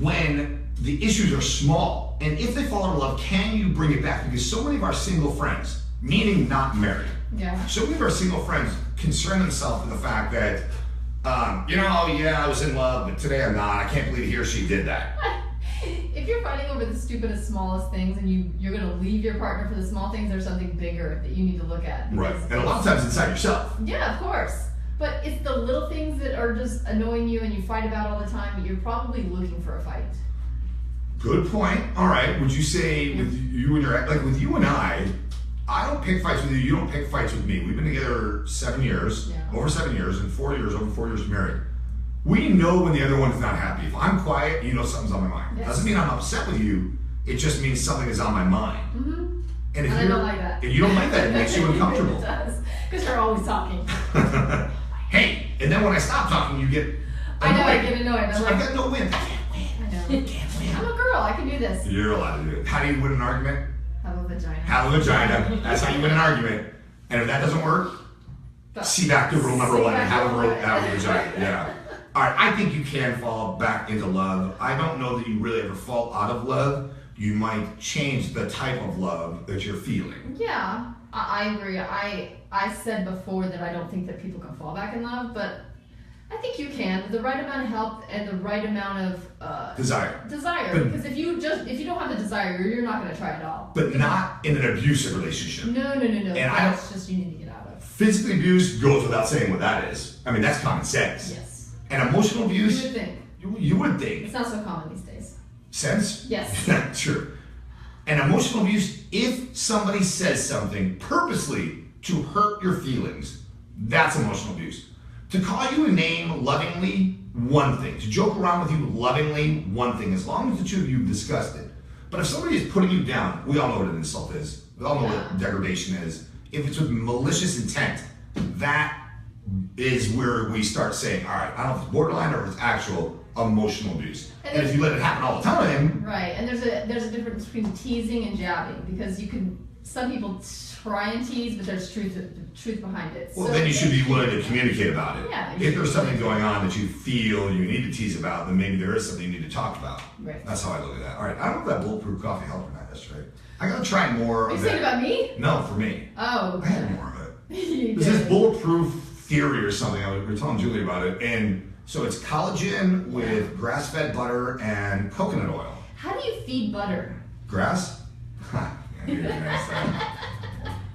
when the issues are small? And if they fall out of love, can you bring it back? Because so many of our single friends, meaning not married, Yeah. so many of our single friends concern themselves with the fact that, yeah, I was in love, but today I'm not. I can't believe he or she did that. If you're fighting over the stupidest, smallest things, and you're gonna leave your partner for the small things, there's something bigger that you need to look at. Right. And a lot of times inside yourself. Yeah, of course. But it's the little things that are just annoying you and you fight about all the time. You're probably looking for a fight. Good point. All right. Would you say with you and your, like with you and I don't pick fights with you. You don't pick fights with me. We've been together 7 years, Yeah. over 7 years, and 4 years, over 4 years married. We know when the other one is not happy. If I'm quiet, you know something's on my mind. Yes. Doesn't mean I'm upset with you. It just means something is on my mind. Mm-hmm. And if And I you're, don't like that. and you don't like that, it makes you uncomfortable. It does, because you're always talking. Hey, and then when I stop talking, you get I know, I annoyed. get annoyed. I'm So like, I got no win. I can't win. I know. Can't win. I'm a girl, I can do this. You're allowed to do it. How do you win an argument? Have a vagina. Have a vagina. That's how you win an argument. And if that doesn't work, see back to rule number See one and back have to a rule one. vagina. Yeah. All right. I think you can fall back into love. I don't know that you really ever fall out of love. You might change the type of love that you're feeling. Yeah, I agree. I said before that I don't think that people can fall back in love, but I think you can with the right amount of help and the right amount of Desire. Desire, because if you don't have the desire, you're not going to try at all. But not in an abusive relationship. No. And That's just you need to get out of. Physical abuse goes without saying what that is. I mean, that's common sense. Yes. And emotional You abuse, would think. you would think. It's not so common these days. Sense? Yes. True. And emotional abuse, if somebody says something purposely to hurt your feelings, that's emotional abuse. To call you a name lovingly, one thing. To joke around with you lovingly, one thing. As long as the two of you have discussed it. But if somebody is putting you down, we all know what an insult is. We all know what degradation is. If it's with malicious intent, that is where we start saying, all right, I don't know if it's borderline or if it's actual emotional abuse. And if you let it happen all the time, Right, and there's a difference between teasing and jabbing, because some people try and tease, but there's truth behind it. well, So then you should be willing to communicate about it. Yeah, you If should there's be something willing to. going on that you feel you need to tease about, then maybe there is something you need to talk about. Right. That's how I look at that. All right, I don't know if that bulletproof coffee helped or not yesterday. I gotta try more Are you of saying that. about me? No, for me. Oh. I had more of it. You There's this did. bulletproof theory or something. We were telling Julie about it, and so it's collagen with grass-fed butter and coconut oil. How do you feed butter? Grass? Ha, yeah, you're nice,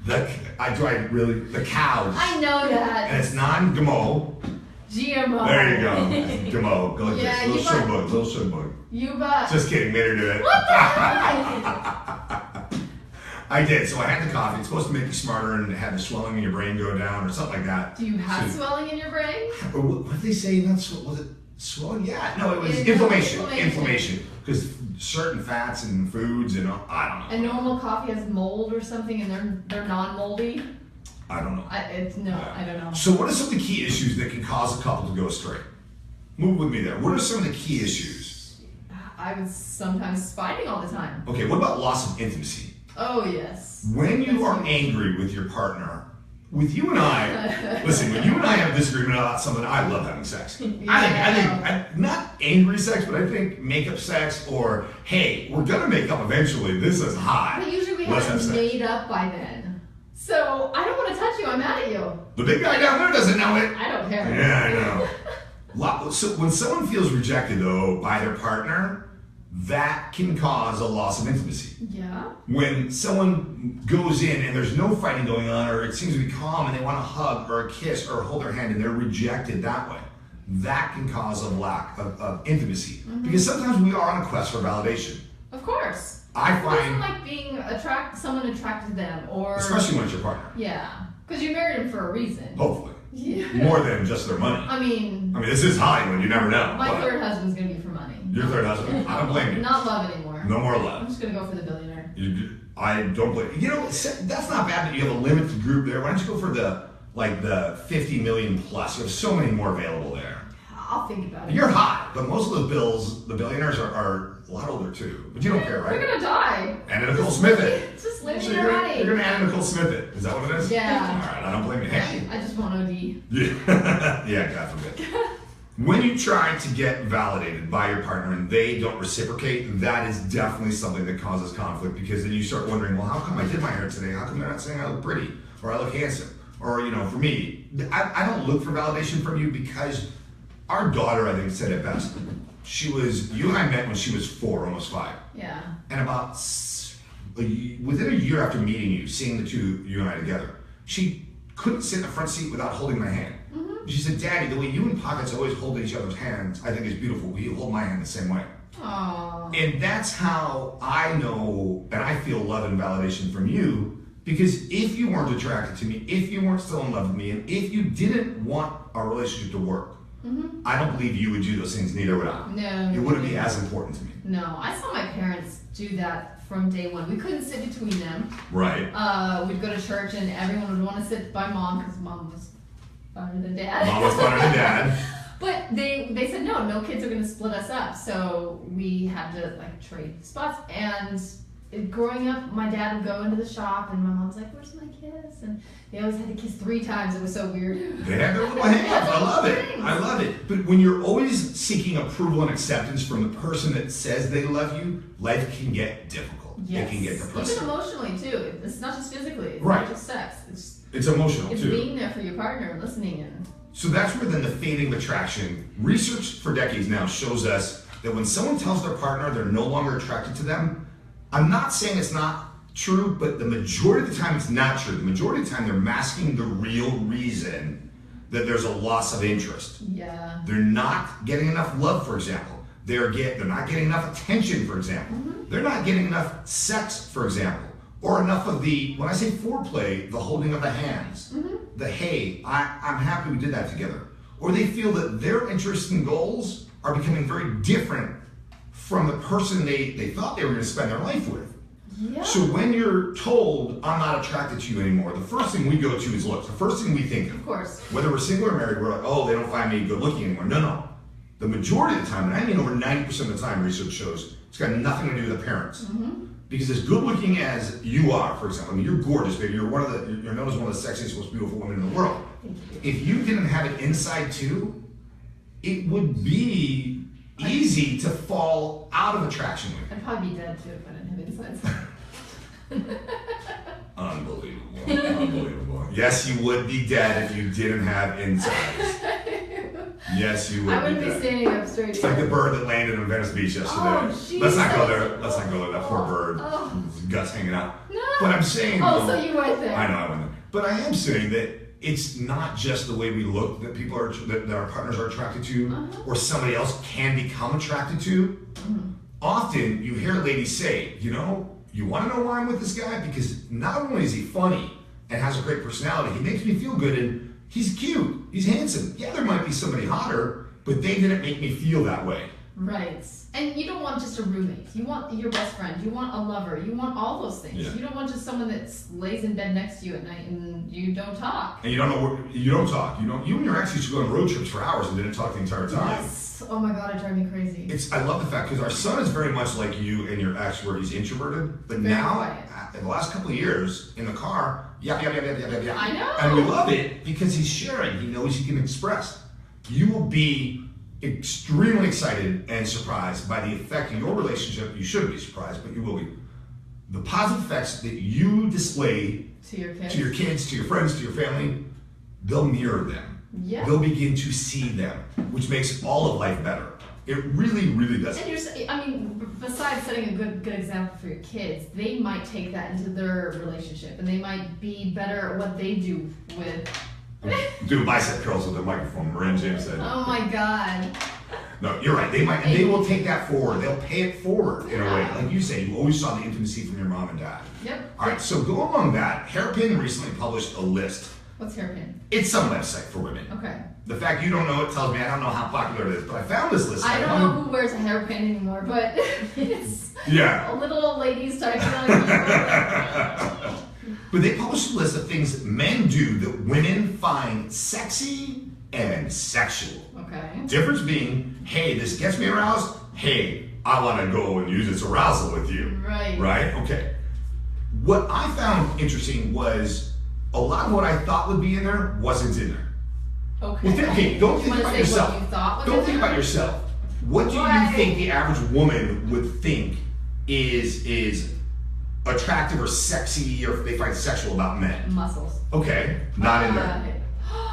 the cows. I know And that. it's non-GMO. GMO. There you go. GMO. Go like Yeah, this. you Little sugar bug. You bet. Just kidding. Made her do it. What the heck? I did. So I had the coffee. It's supposed to make you smarter and have the swelling in your brain go down or something like that. Do you have So- swelling in your brain? Or what did they say? Not was it swelling? Yeah. No, it was It's inflammation. inflammation. Inflammation. Because certain fats and foods and I don't know. And normal coffee has mold or something, and they're non-moldy. I don't know. I don't know. So what are some of the key issues that can cause a couple to go astray? Move with me there. What are some of the key issues? I was sometimes fighting all the time. Okay, what about loss of intimacy? Oh yes. When you That's are huge. angry with your partner, with you and I, listen, when you and I have disagreement about something, I love having sex. I think not angry sex, but I think makeup sex or, hey, we're gonna make up eventually, this is hot. But usually we Let's have have it sex. made up by then. So I don't want to touch you. I'm mad at you. The big guy down there doesn't know it. I don't care. Yeah, I know. So when someone feels rejected though by their partner, that can cause a loss of intimacy. Yeah. When someone goes in and there's no fighting going on, or it seems to be calm and they want a hug or a kiss or hold their hand and they're rejected that way, that can cause a lack of intimacy. Because sometimes we are on a quest for validation. Of course. I Who doesn't find, like being someone attracted to them, or especially when it's your partner, yeah, because you married him for a reason. hopefully, Yeah. more than just their money. I mean, This is Hollywood, you never know. my but third husband's gonna be for money. your third husband, I don't blame you. Not love anymore. No more I'm love. just gonna go for the billionaire. I don't blame you. That's not bad that you have a limited group there. Why don't you go for the 50 million plus? You have so many more available there. I'll think about it. You're hot, but most of the billionaires are a lot older too. But you don't care, right? They're gonna die. And Nicole Smith it. Just live So in you're your gonna, money. you're gonna add Nicole Smith it. Is that what it is? Yeah. Alright, I don't blame you. Hey. I just want OD. Yeah. Yeah, God forbid. When you try to get validated by your partner and they don't reciprocate, that is definitely something that causes conflict, because then you start wondering, well, how come I did my hair today? How come they're not saying I look pretty or I look handsome? Or, for me, I don't look for validation from you, because our daughter, I think, said it best. You and I met when she was 4, almost 5. Yeah. And about within a year after meeting you, seeing the two, you and I together, she couldn't sit in the front seat without holding my hand. She said, Daddy, the way you and Pockets always hold each other's hands, I think is beautiful. Will you hold my hand the same way? Aww. And that's how I know and I feel love and validation from you, because if you weren't attracted to me, if you weren't still in love with me, and if you didn't want our relationship to work, I don't believe you would do those things, neither would I. No. It wouldn't be as important to me. No, I saw my parents do that from day one. We couldn't sit between them. Right. We'd go to church and everyone would want to sit by mom because mom was funner than dad. Mom was funner than dad. But they said no kids are going to split us up. So we had to trade spots. And growing up, my dad would go into the shop and my mom's like, "Where's my kiss?" And they always had to kiss 3 times. It was so weird. They have their little hands. I love it. I love it. But when you're always seeking approval and acceptance from the person that says they love you, life can get difficult. Yes. It can get depressing. Even emotionally too. It's not just physically. It's Right. not just sex. It's emotional It's too. being there for your partner and listening and So that's where then the fading of attraction. Research for decades now shows us that when someone tells their partner they're no longer attracted to them, I'm not saying it's not true, but the majority of the time it's not true. The majority of the time they're masking the real reason that there's a loss of interest. yeah. They're not getting enough love, for example. They're not getting enough attention, for example. They're not getting enough sex, for example. Or enough of when I say foreplay, the holding of the hands. The, hey, I'm happy we did that together. Or they feel that their interests and goals are becoming very different from the person they thought they were going to spend their life with. Yeah. So when you're told, I'm not attracted to you anymore, the first thing we go to is looks. The first thing we think of. Of course. Whether we're single or married, we're like, oh, they don't find me good looking anymore. No. The majority of the time, and I mean over 90% of the time, research shows it's got nothing to do with the parents. Because as good looking as you are, for example, you're gorgeous, baby. You're known as one of the sexiest, most beautiful women in the world. If you didn't have it inside too, it would be easy to fall out of attraction with you. I'd probably be dead too if I didn't have insides. Unbelievable. Yes, you would be dead if you didn't have insides. Yes, you would I wouldn't be be dead. standing up straight. It's like the bird that landed in Venice Beach yesterday. Oh, Let's not go Jesus. there. Let's not go there. That poor bird. Oh. His guts hanging out. No. But I'm saying. Oh, though- so you went there. I know I went there. But I am saying that it's not just the way we look that people are that our partners are attracted to, or somebody else can become attracted to. Often you hear ladies say, you want to know why I'm with this guy? Because not only is he funny and has a great personality, he makes me feel good and he's cute, he's handsome. Yeah, there might be somebody hotter, but they didn't make me feel that way. Right. And you don't want just a roommate. You want your best friend. You want a lover. You want all those things. Yeah. You don't want just someone that lays in bed next to you at night and you don't talk. And you don't talk. You and your ex used to go on road trips for hours and didn't talk the entire time. Yes. Oh my God, it drives me crazy. I love the fact because our son is very much like you and your ex, where he's introverted. But Very now, quiet. in the last couple of years, in the car, yeah. I know. And we love it because he's sharing. He knows he can express. You will be extremely excited and surprised by the effect of your relationship. You shouldn't be surprised, but you will be. The positive effects that you display To your kids. to your kids, to your friends, to your family, they'll mirror them. Yeah. They'll begin to see them, which makes all of life better. It really, really does. And besides setting a good example for your kids, they might take that into their relationship, and they might be better at what they do with. Do bicep curls with the microphone, Marin James said. Oh my God. No, you're right. They will take that forward. They'll pay it forward in a way. Like you say, you always saw the intimacy from your mom and dad. Yep. All right, so go along that. Hairpin recently published a list. What's hairpin? It's some website for women. Okay. The fact you don't know it tells me I don't know how popular it is, but I found this list. I don't know who wears a hairpin anymore, but it's Yeah. little old ladies starting to But they published a list of things that men do that women find sexy and sexual. Okay. Difference being, hey, this gets me aroused. Hey, I want to go and use its arousal with you. Right. Right? Okay. What I found interesting was a lot of what I thought would be in there wasn't in there. Okay. Well, don't You think wanna about say yourself. what you thought was Don't in think there? about yourself. What do Why? you think the average woman would think is attractive or sexy or they find sexual about men? Muscles. Okay, not in there.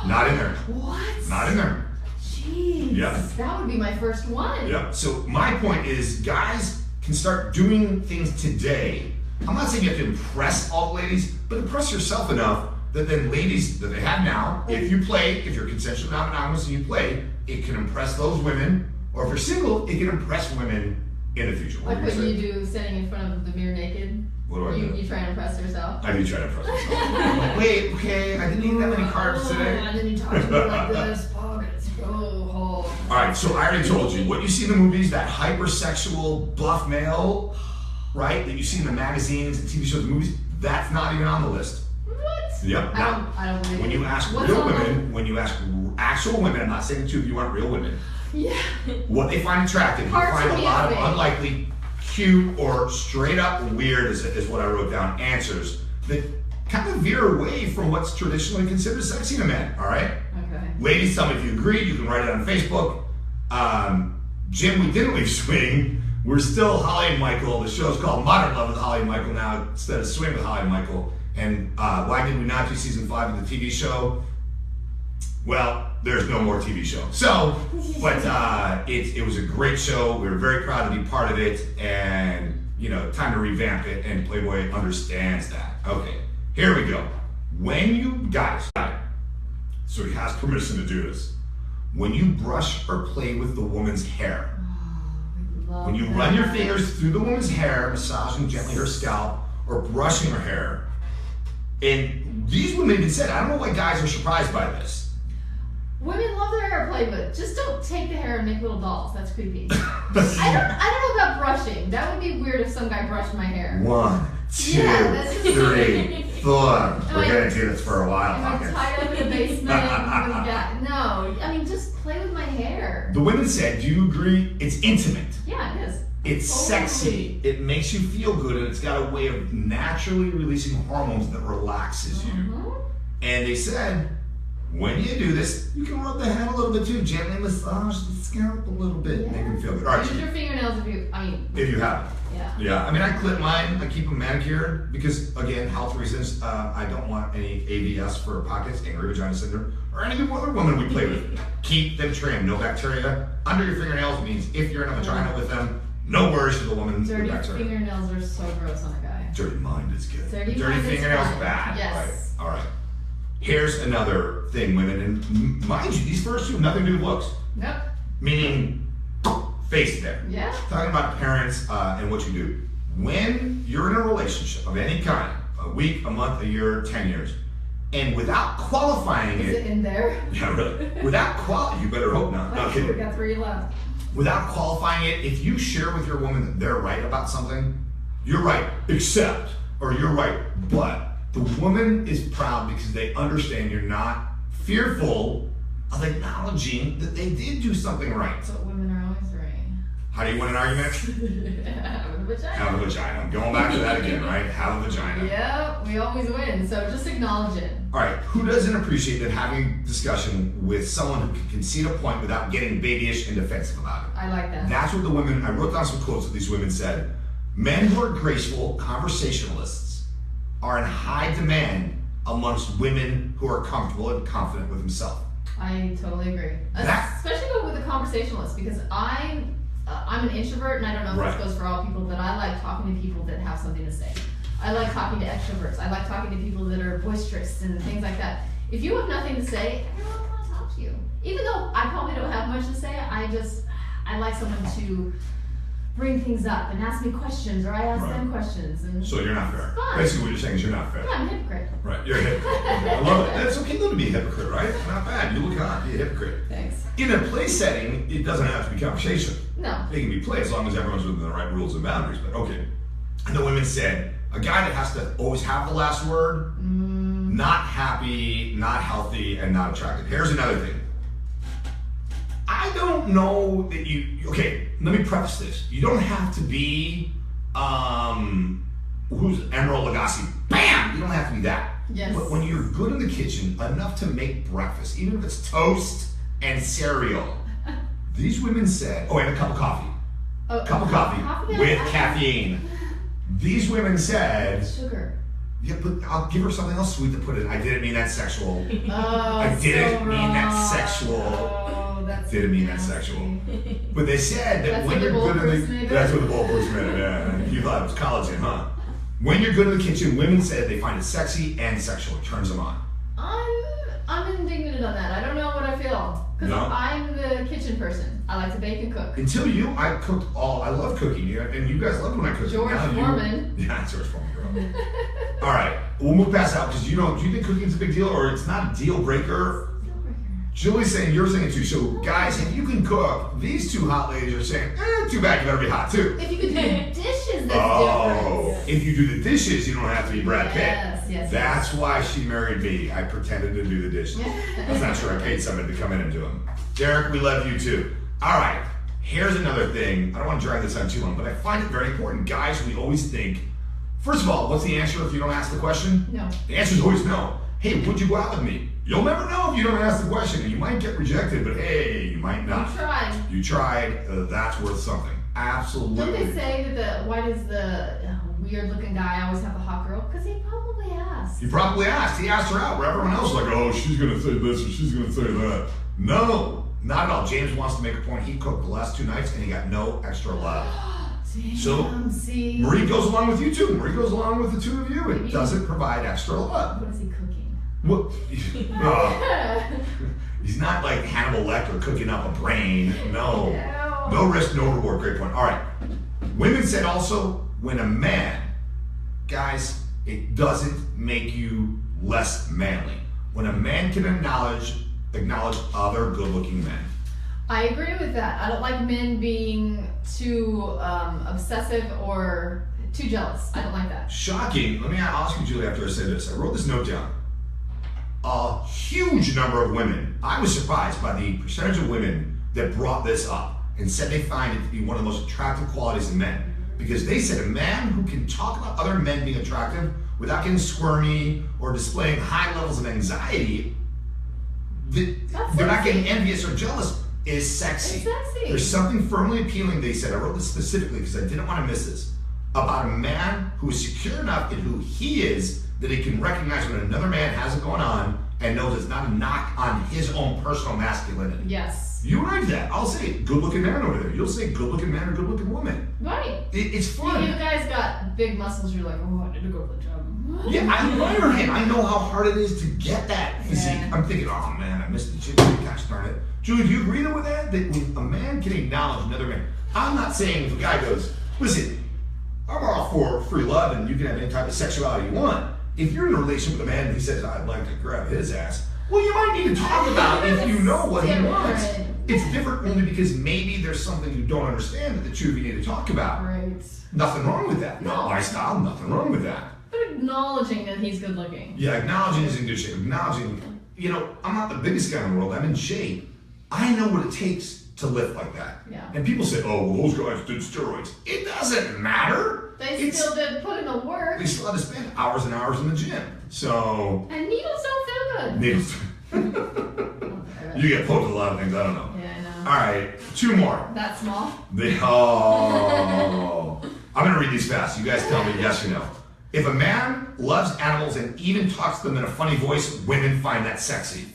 Not in there. What? Not in there. Jeez. Yeah. That would be my first one. Yeah. So my point is, guys can start doing things today. I'm not saying you have to impress all the ladies, but impress yourself enough that then ladies that they have now, if you're consensual non-monogamous and you play, it can impress those women. Or if you're single, it can impress women in the future. Like what you do standing in front of the mirror naked? What do I do? You try and impress yourself? I do try to impress myself. I'm like, wait, okay, I didn't eat that many carbs today. And then you talk to me like this. Pockets go home. All right, so I already told you what you see in the movies, that hypersexual buff male, right? That you see in the magazines and TV shows and movies, that's not even on the list. What? Yep. I don't believe When it. you ask What's real on women, when you ask actual women, I'm not saying the two of you aren't real women, Yeah. what they find attractive, you Parts find of a me lot are of fake. unlikely, cute, or straight up weird is what I wrote down, answers that kind of veer away from what's traditionally considered sexy to men, all right? Okay. Ladies, tell me if you agree. You can write it on Facebook. Jim, we didn't leave swing. We're still Holli and Michael. The show's called Modern Love with Holli and Michael now instead of Swing with Holli and Michael. And why did we not do season 5 of the TV show? Well, there's no more TV show. So, but it was a great show. We were very proud to be part of it, and time to revamp it. And Playboy understands that. Okay, here we go. When you guys, so he has permission to do this. When you brush or play with the woman's hair, when you run your fingers through the woman's hair, massaging gently her scalp or brushing her hair, and these women even said, I don't know why guys are surprised by this. Women love their hair played with. Just don't take the hair and make little dolls. That's creepy. I don't know about brushing. That would be weird if some guy brushed my hair. 1, 2, Yeah, that's just 3, 4. Am We're I- gonna do this for a while. Am I Pocket. tied up in the basement with that? No. I mean, just play with my hair. The women said, do you agree? It's intimate. Yeah, it is. It's Totally. sexy. It makes you feel good, and it's got a way of naturally releasing hormones that relaxes you. Mhm. And they said, when you do this, you can rub the head a little bit too, gently massage the scalp a little bit, make them feel good. All right, Use your fingernails if you have it. yeah. Yeah, I mean, I clip mine, I keep them manicured because, again, health reasons. I don't want any AVS for pockets, angry vagina syndrome, or any other woman we play with. Keep them trimmed, no bacteria. Under your fingernails means if you're in a vagina with them, no worries for the woman with Dirty bacteria. fingernails are so gross on a guy. Dirty mind is good. Dirty mind is fingernails fine. bad. Yes. All right. Here's another thing, women, and mind you, these first two have nothing to do with looks. Nope. Meaning, face there. Yeah. Talking about parents and what you do. When you're in a relationship of any kind, a week, a month, a year, 10 years, and without qualifying Is it in there? yeah, really, you better hope not. No We kidding. got 3 left. Without qualifying it, if you share with your woman that they're right about something, you're right, except, or you're right, but the woman is proud because they understand you're not fearful of acknowledging that they did do something right. That's what women are always right. How do you win an argument? Have a vagina. Have a vagina. I'm going back to that again, right? Have a vagina. Yep, we always win. So just acknowledge it. All right, who doesn't appreciate that having discussion with someone who can concede a point without getting babyish and defensive about it? I like that. That's what the women, I wrote down some quotes that these women said. Men who are graceful conversationalists are in high demand amongst women who are comfortable and confident with themselves. I totally agree. That- Especially with a conversationalist, because I'm an introvert, and I don't know if Right. this goes for all people, but I like talking to people that have something to say. I like talking to extroverts. I like talking to people that are boisterous and things like that. If you have nothing to say, I don't want to talk to you. Even though I probably don't have much to say, I like someone to bring things up and ask me questions, or I ask Right. them questions. And So you're not fair. Fine. Basically what you're saying is you're not fair. yeah, I'm a hypocrite. Right, you're a hypocrite. I love it. It's okay though to be a hypocrite, right? Not bad. You look hot, be a hypocrite. Thanks. In a play setting, it doesn't have to be conversation. No. It can be play as long as everyone's within the right rules and boundaries. But okay. And the women said, a guy that has to always have the last word, not happy, not healthy, and not attractive. Here's another thing. I don't know that okay, let me preface this. You don't have to be, who's Emerald Lagasse? Bam! You don't have to be that. Yes. But when you're good in the kitchen, enough to make breakfast, even if it's toast and cereal, these women said, oh, and a cup of coffee. Cup of coffee with caffeine. These women said, Sugar. yeah, but I'll give her something else sweet to put in. I didn't mean that sexual. Oh, I didn't so mean that wrong. sexual. Oh, that's Didn't mean that nasty. sexual. But they said that That's when what you're the good Bulletproof in made the it? that's what the Bulletproof made it, yeah. You thought it was collagen, huh? When you're good in the kitchen, women said they find it sexy and sexual. It turns them on. I'm indignant on that. I don't know what I feel. Because No? I'm the kitchen person. I like to bake and cook. Until I cooked I love cooking, yeah, and you guys loved when I cooked. George Now you- Foreman. Yeah, George Foreman, girl. All right, we'll move past that because do you think cooking's a big deal or it's not a deal breaker? Julie's saying, you're saying it too. So guys, if you can cook, these two hot ladies are saying, too bad you better be hot too. If you could do the dishes, that's Oh, different. if you do the dishes, you don't have to be Brad Pitt. Yes. That's why she married me. I pretended to do the dishes. That's not true. I paid somebody to come in and do them. Derek, we love you too. All right, here's another thing. I don't want to drag this on too long, but I find it very important. Guys, we always think, first of all, what's the answer if you don't ask the question? No. The answer is always no. Hey, would you go out with me? You'll never know if you don't ask the question. And you might get rejected, but hey, you might not. You tried. You tried. That's worth something. Absolutely. Don't they say that why does the weird-looking guy always have a hot girl? Because he probably asked. He probably asked. He asked her out where everyone else was like, oh, she's going to say this or she's going to say that. No, not at all. James wants to make a point. He cooked the last 2 nights and he got no extra love. Damn, So, see. Marie goes along with you too. Marie goes along with the two of you. It Maybe. doesn't provide extra love. What is he cooking? What? He's not like Hannibal Lecter cooking up a brain. No. Ew. No risk, no reward. Great point. All right. Women said also, when a man, guys, it doesn't make you less manly. When a man can acknowledge other good-looking men. I agree with that. I don't like men being too obsessive or too jealous. I don't like that. Shocking. Let me ask you, Julie, after I say this. I wrote this note down. A huge number of women, I was surprised by the percentage of women that brought this up and said they find it to be one of the most attractive qualities in men. Because they said a man who can talk about other men being attractive without getting squirmy or displaying high levels of anxiety, they're not getting envious or jealous, is sexy. It's sexy. There's something firmly appealing, they said. I wrote this specifically because I didn't want to miss this. About a man who is secure enough in who he is that he can recognize when another man has it going on and knows it's not a knock on his own personal masculinity. Yes. You write that. I'll say good-looking man over there. You'll say good-looking man or good-looking woman. Right. It's fun. You guys got big muscles. You're like, oh, I need to go to the gym. Yeah, I admire him. I know how hard it is to get that physique. Yeah. I'm thinking, oh man, I missed the gym. Gosh darn it. Julie, do you agree with that? That when a man can acknowledge another man, I'm not saying if a guy goes, listen, I'm all for free love and you can have any type of sexuality you want. If you're in a relationship with a man who says, I'd like to grab his ass, well, you might need to talk about if you know what he wants. It's different only because maybe there's something you don't understand that the two of you need to talk about. Right. Nothing wrong with that. No. Not my style, nothing wrong with that. But acknowledging that he's good looking. Yeah, acknowledging is in good shape. Acknowledging, I'm not the biggest guy in the world. I'm in shape. I know what it takes to lift like that. Yeah. And people say, oh, well, those guys did steroids. It doesn't matter. They still did put in the work. They still had to spend hours and hours in the gym. So, And needles don't feel good. needles. You get poked with a lot of things. I don't know. Yeah, I know. All right, 2 more. That small? I'm going to read these fast. You guys tell me yes or no. If a man loves animals and even talks to them in a funny voice, women find that sexy.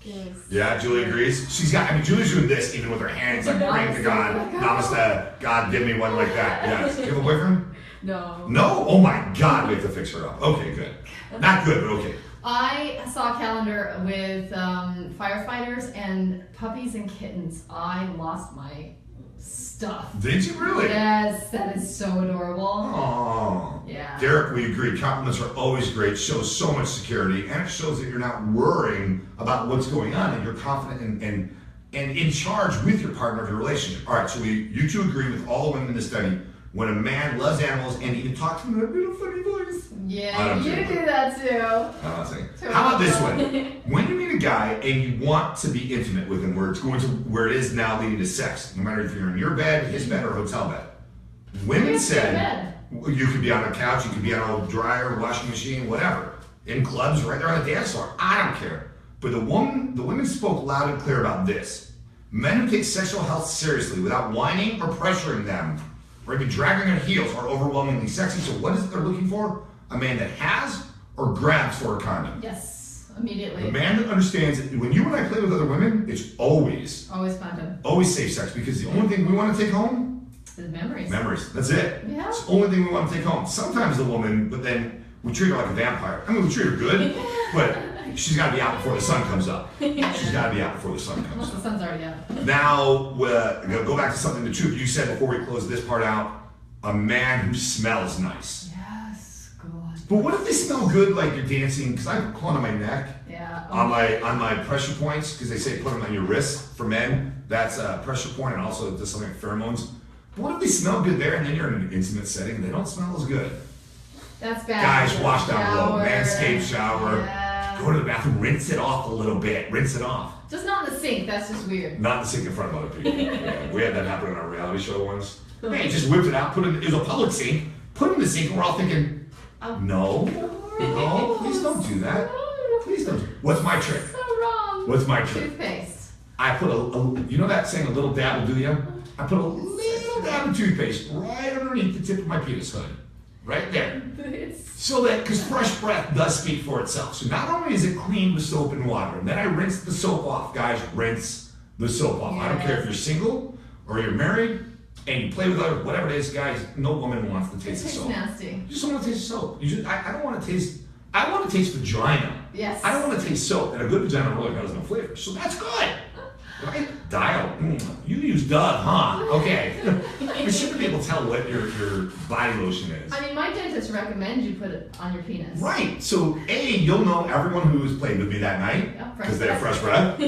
Yes. Yeah, Julie agrees. Julie's doing this even with her hands, like praying to God. Namaste. God, give me one like that. Yes. Do you have a boyfriend? No. No? Oh my God, we have to fix her up. Okay, good. Not good, but okay. I saw a calendar with firefighters and puppies and kittens. I lost my stuff. Did you really? Yes, that is so adorable. Oh. Yeah. Derek, we agree. Compliments are always great. Shows so much security, and it shows that you're not worrying about what's going on, and you're confident and in charge with your partner of your relationship. All right, so you two agree with all the women in the study. When a man loves animals and he can talk to them in a little funny voice. Yeah, you do that too. I'm not saying. How about this one? When you meet a guy and you want to be intimate with him, where it's going to where it is now leading to sex, no matter if you're in your bed, his bed, or hotel bed. Women said you could be on a couch, you could be on a dryer, washing machine, whatever. In clubs, right there on the dance floor. I don't care. But the women spoke loud and clear about this. Men who take sexual health seriously without whining or pressuring them, or even dragging their heels, are overwhelmingly sexy. So what is it they're looking for? A man that has or grabs for a condom. Yes, immediately. A man that understands that when you and I play with other women, it's always condom. Always safe sex, because the only thing we want to take home is memories. Memories. That's it. Yeah. It's the only thing we want to take home. Sometimes the woman, but then we treat her like a vampire. I mean, we treat her good, but she's got to be out before the sun comes up. She's got to be out before the sun comes Unless up. the sun's already out. Now, go back to something the two of you said before we close this part out. A man who smells nice. Yes, God. But what if they smell good, like you're dancing? Because I put cologne on my neck, Yeah. on my pressure points, because they say put them on your wrist for men. That's a pressure point, and also it does something like pheromones. But what if they smell good there, and then you're in an intimate setting and they don't smell as good? That's bad. Guys, wash down below, Shower. manscaped shower. Yeah. Go to the bathroom, rinse it off a little bit, rinse it off. Just not in the sink. That's just weird. Not the sink in front of other people. Yeah, we had that happen on our reality show once. Hey, just whipped it out, it was a public sink, put it in the sink, and we're all thinking, no, please don't do that. Please don't. What's my trick? So wrong. What's my trick? Toothpaste. I put you know that saying, a little dab will do you? I put a little dab of toothpaste right underneath the tip of my penis hood. Right there. So that, because fresh breath does speak for itself. So not only is it cleaned with soap and water, and then I rinse the soap off. Guys, rinse the soap off. I don't care if you're single or you're married and you play with other, whatever it is, guys, no woman wants to taste the soap. It tastes nasty. You just don't want to taste the soap. I don't want to taste, I want to taste vagina. Yes. I don't want to taste soap, and a good vagina really has no flavor. So that's good. Right? Dial. You use Dove, huh? Okay. We shouldn't be able to tell what your body lotion is. I mean, my dentist recommends you put it on your penis. Right. So A, you'll know everyone who's played with me that night because they have fresh breath.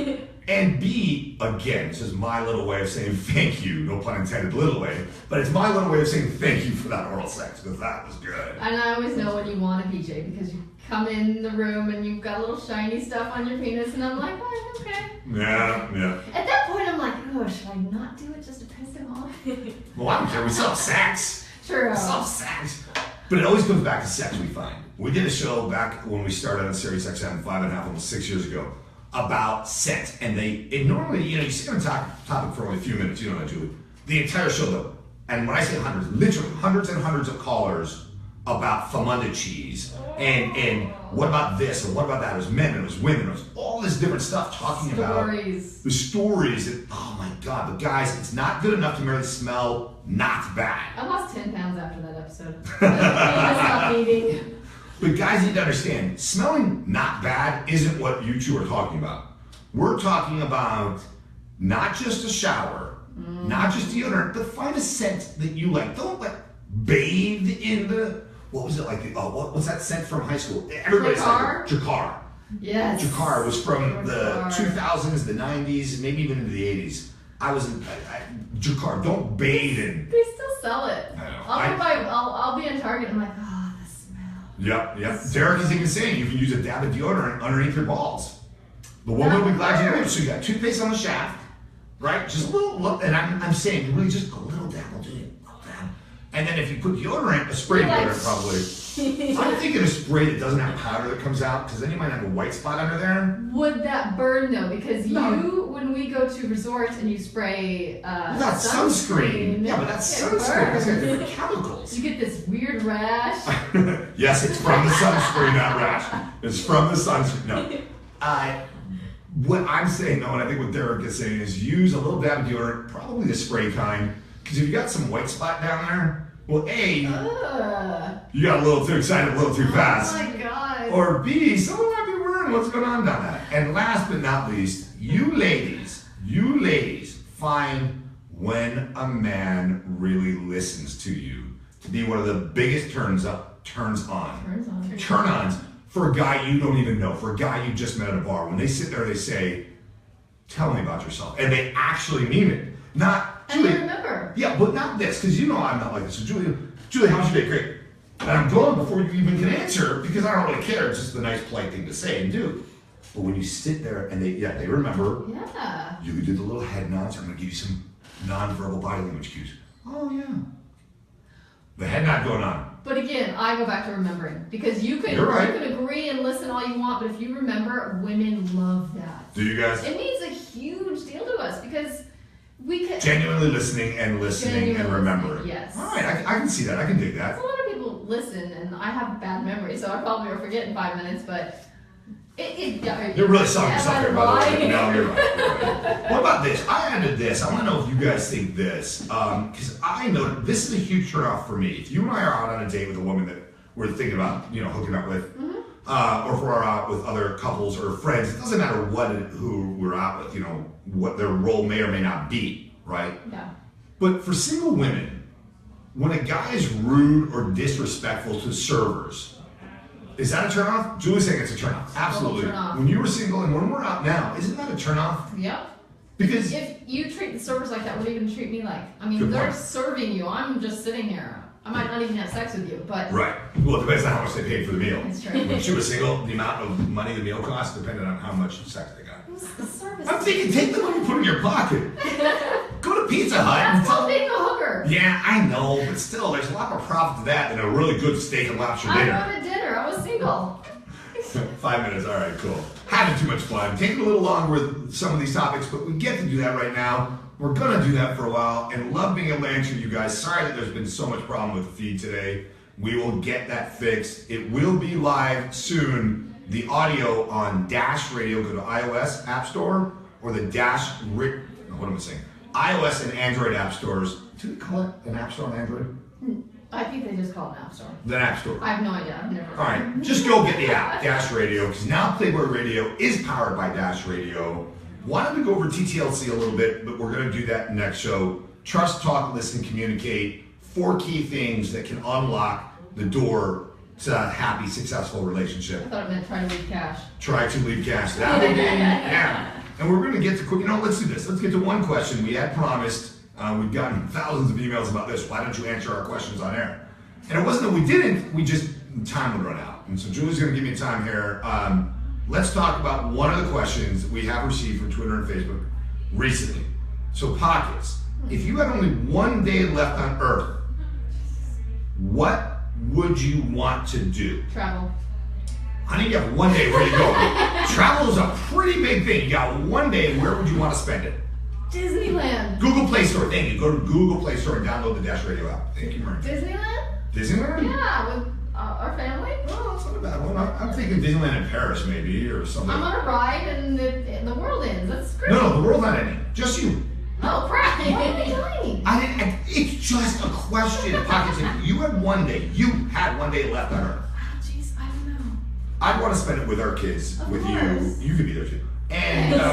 And B, again, this is my little way of saying thank you. No pun intended, little way. But it's my little way of saying thank you for that oral sex, because that was good. And I always know when you want a BJ, because you come in the room and you've got a little shiny stuff on your penis, and I'm like, oh, okay. Yeah. At that point, I'm like, oh, should I not do it just to piss him off? Well, I don't care. We still have sex. True. We still have sex. But it always comes back to sex, we find. We did a show back when we started on Sirius XM 5.5, almost 6 years ago, about scent. And normally, you sit on a topic for only a few minutes, you know that, Julie. The entire show, though. And when I say hundreds, literally hundreds and hundreds of callers about famunda cheese. And what about this, and what about that? It was men, it was women, it was all this different stuff talking about the stories. And, oh my God, but guys, it's not good enough to merely smell not bad. I lost 10 pounds after that episode. I stopped eating. But guys need to understand, smelling not bad isn't what you two are talking about. We're talking about not just a shower, not just deodorant, but find a scent that you like. Don't bathe in the, what was it like? What's that scent from high school? Everybody's like Jakar. Yes. Jakar was from the 2000s, the 90s, maybe even into the 80s. I was in Jakar. Don't bathe in. They still sell it. I know. I'll be in Target. I'm like, oh, the smell. Yep. Derek is even saying you can use a dab of deodorant underneath your balls. The woman will be glad you did. So you got toothpaste on the shaft, right? Just a little, and I'm saying you really just a little dab will do it. And then if you put deodorant, a spray deodorant probably. I'm thinking a spray that doesn't have powder that comes out, because then you might have a white spot under there. Would that burn though? Because when we go to resorts and you spray that's sunscreen. Yeah, but that's sunscreen. That's got different chemicals. You get this weird rash. Yes, it's from the sunscreen, not rash. It's from the sunscreen. No. What I'm saying though, and I think what Derek is saying is use a little dab of deodorant, probably the spray kind, because if you got some white spot down there, well, A, you got a little too excited, a little too fast. Oh my God. Or B, someone might be wondering what's going on down there. And last but not least, you ladies, find when a man really listens to you to be one of the biggest turn-ons for a guy you don't even know, for a guy you just met at a bar. When they sit there, they say, tell me about yourself. And they actually mean it. Not, And Julie, you remember. yeah, but not this, because you know I'm not like this. So Julie, how's your day? Great. And I'm going before you even can answer because I don't really care. It's just the nice, polite thing to say and do. But when you sit there and they remember, Yeah. you can do the little head nods. I'm going to give you some non-verbal body language cues. Oh, yeah. The head nod going on. But again, I go back to remembering because you can You're right. you can agree and listen all you want, but if you remember, women love that. Do you guys? It means a huge deal to us because we can. Genuinely listening and remembering. Listening, yes. All right, I can see that. I can dig that. A lot of people listen, and I have bad memory, so I probably will forget in 5 minutes. But You're really selling yourself here, by the way. lying? No, you're right. What about this? I added this. I want to know if you guys think this, because I know this is a huge turnoff for me. If you and I are out on a date with a woman that we're thinking about, hooking up with, or if we're out with other couples or friends, it doesn't matter who we're out with. What their role may or may not be, right? Yeah. But for single women, when a guy is rude or disrespectful to servers, is that a turnoff? Julie's saying it's a turnoff. Absolutely. Turn-off. When you were single and when we're out now, isn't that a turnoff? Yep. Because If you treat the servers like that, what are you going to treat me like? I mean, Good they're point. serving you. I'm just sitting here. I might not even have sex with you, but right. Well, it depends on how much they paid for the meal. It's true. When she was single, the amount of money the meal cost depended on how much sex they got. the service. I'm thinking, take the money, put it in your pocket. Go to Pizza Hut and That's tell called being a hooker. Yeah, I know, but still, there's a lot more profit to that than a really good steak and lobster dinner. I wanted dinner. I was single. 5 minutes, all right, cool. Having too much fun. Taking a little longer with some of these topics, but we get to do that right now. We're gonna do that for a while, and love being able to answer you guys. Sorry that there's been so much problem with the feed today. We will get that fixed. It will be live soon. The audio on Dash Radio. Go to iOS App Store or the what am I saying? iOS and Android app stores. Do they call it an app store on Android? I think they just call it an app store. The app store. I have no idea. I've never. All right, just go get the app, Dash Radio, because now Playboy Radio is powered by Dash Radio. Wanted to go over TTLC a little bit, but we're going to do that next show. Trust, talk, listen, communicate. 4 key things that can unlock the door to a happy, successful relationship. I thought it meant try to leave cash. Try to leave cash. That would be, yeah. And we're going to get to quick. Let's do this. Let's get to one question we had promised. We've gotten thousands of emails about this. Why don't you answer our questions on air? And it wasn't that we didn't. We just time would run out. And so Julie's going to give me time here. Let's talk about one of the questions we have received from Twitter and Facebook recently. So pockets. If you had only one day left on Earth, what would you want to do? Travel. Honey, you have one day. Where you go? Travel is a pretty big thing. You got one day. Where would you want to spend it? Disneyland. Google Play Store. Thank you. Go to Google Play Store and download the Dash Radio app. Thank you, Mary. Disneyland? Disneyland? Yeah, with our family. Oh, that's not a bad one. I'm thinking Disneyland in Paris, maybe, or something. I'm on a ride and the world ends. That's great. No, the world's not ending. Just you. Oh, crap. What are you doing? It's just a question. Pockets. If you had one day left on Earth, Oh, jeez, I don't know. I'd want to spend it with our kids, Of with course. you. You could be there too. And no,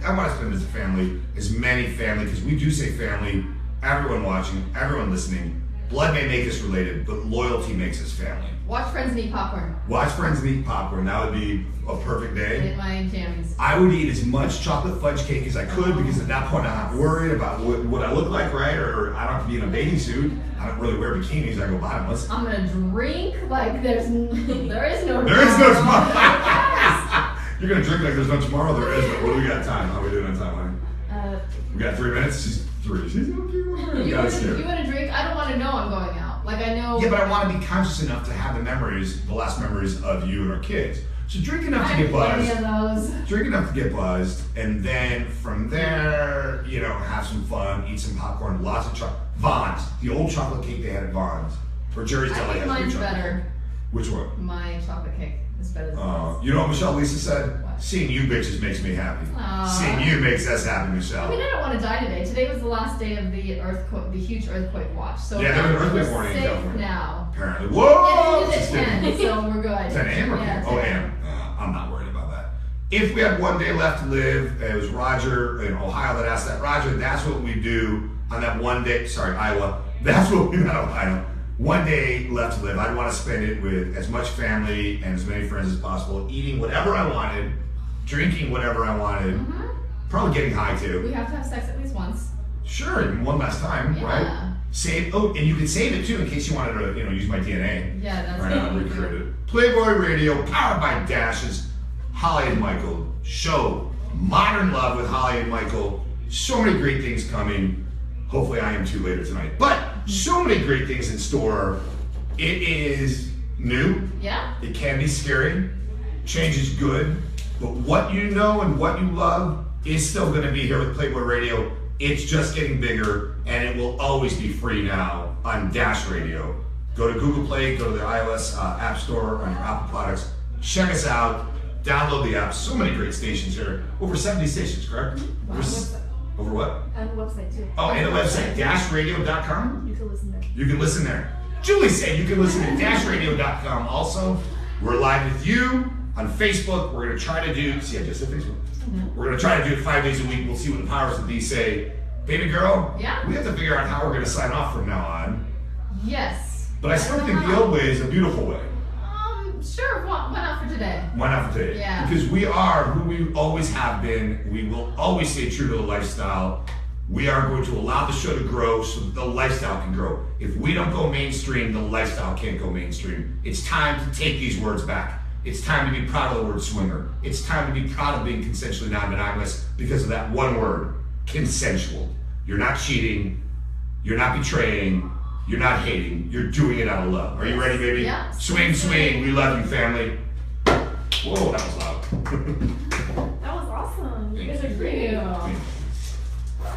I want to spend it as a family, as many family, because we do say family. Everyone watching, everyone listening. Blood may make us related, but loyalty makes us family. Watch Friends and Eat Popcorn. Watch Friends and Eat Popcorn. That would be a perfect day. Get my jammies. I would eat as much chocolate fudge cake as I could because at that point I'm not worried about what I look like, right? Or I don't have to be in a bathing suit. I don't really wear bikinis. I go bottomless. I'm gonna drink like there is no There is no tomorrow. You're gonna drink like there's no tomorrow. There is. But what do we got time? How are we doing on time, honey? We got 3 minutes. She's 3. She's okay. You want to drink? I don't want to know I'm going out. Like I know. Yeah, but I want to be conscious enough to have the last memories of you and our kids. So drink enough to get buzzed. Any of those. Drink enough to get buzzed, and then from there, have some fun, eat some popcorn, lots of chocolate. Vons, the old chocolate cake they had at Vons, or Jerry's I Deli think has good mine's chocolate better. Which one? My chocolate cake is better than this. You know what Michelle Lisa said? What? Seeing you bitches makes me happy. Aw. Seeing you makes us happy, Michelle. I mean, I don't want to die today. Today was the last day of the earthquake, the huge earthquake watch. So Yeah, there was an earthquake we're warning in safe California. now. Apparently. Whoa! It Just ended at kidding. 10, so we're good. 10 a.m. or Yeah, p.m.? Oh, 10 a.m. I'm not worried about that. If we had one day left to live, it was Roger in Ohio that asked that. Roger, that's what we do on that one day. Sorry, Iowa. That's what we do. Ohio. One day left to live. I'd want to spend it with as much family and as many friends as possible, eating whatever I wanted, drinking whatever I wanted, probably getting high too. We have to have sex at least once. Sure, and one last time, Yeah. right? Save. Oh, and you can save it too in case you wanted to, use my DNA. Yeah, that's Right now, what we recreate do. it. Playboy Radio, powered by Dash's Holli and Michael show. Modern Love with Holli and Michael. So many great things coming. Hopefully, I am too later tonight. But so many great things in store. It is new. Yeah. It can be scary. Change is good. But what you know and what you love is still going to be here with Playboy Radio. It's just getting bigger, and it will always be free now on Dash Radio. Go to Google Play, go to the iOS App Store on your Apple products. Check us out. Download the app. So many great stations here. Over 70 stations, correct? Wow. Over what? And the website too. Oh, and the website, dashradio.com. You can listen there. You can listen there. Julie said you can listen to dashradio.com also. We're live with you on Facebook. We're going to try to do, see, I just said Facebook. We're going to try to do it 5 days a week. We'll see what the powers of these say. Baby girl, Yeah? we have to figure out how we're going to sign off from now on. Yes. But I still think the old way is a beautiful way. Sure. Why not for today? Why not for today? Yeah. Because we are who we always have been. We will always stay true to the lifestyle. We are going to allow the show to grow so that the lifestyle can grow. If we don't go mainstream, the lifestyle can't go mainstream. It's time to take these words back. It's time to be proud of the word swinger. It's time to be proud of being consensually non-monogamous because of that one word, consensual. You're not cheating. You're not betraying. You're not hating. You're doing it out of love. Are you ready, baby? Yeah. Swing, swing. We love you, family. Whoa, that was loud. That was awesome. You guys are Thank great. you.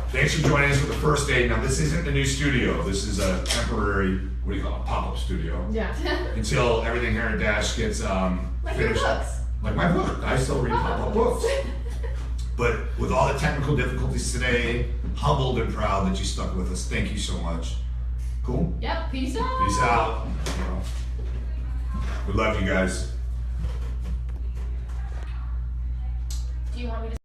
Thanks for joining us for the first day. Now, this isn't the new studio. This is a temporary, what do you call it, pop-up studio. Yeah. Until everything here at Dash gets Like your finished. books. Like my book. I still read pop-up books. But with all the technical difficulties today, humbled and proud that you stuck with us. Thank you so much. Cool? Yep. Peace out. Peace out. We love you guys. Do you want me to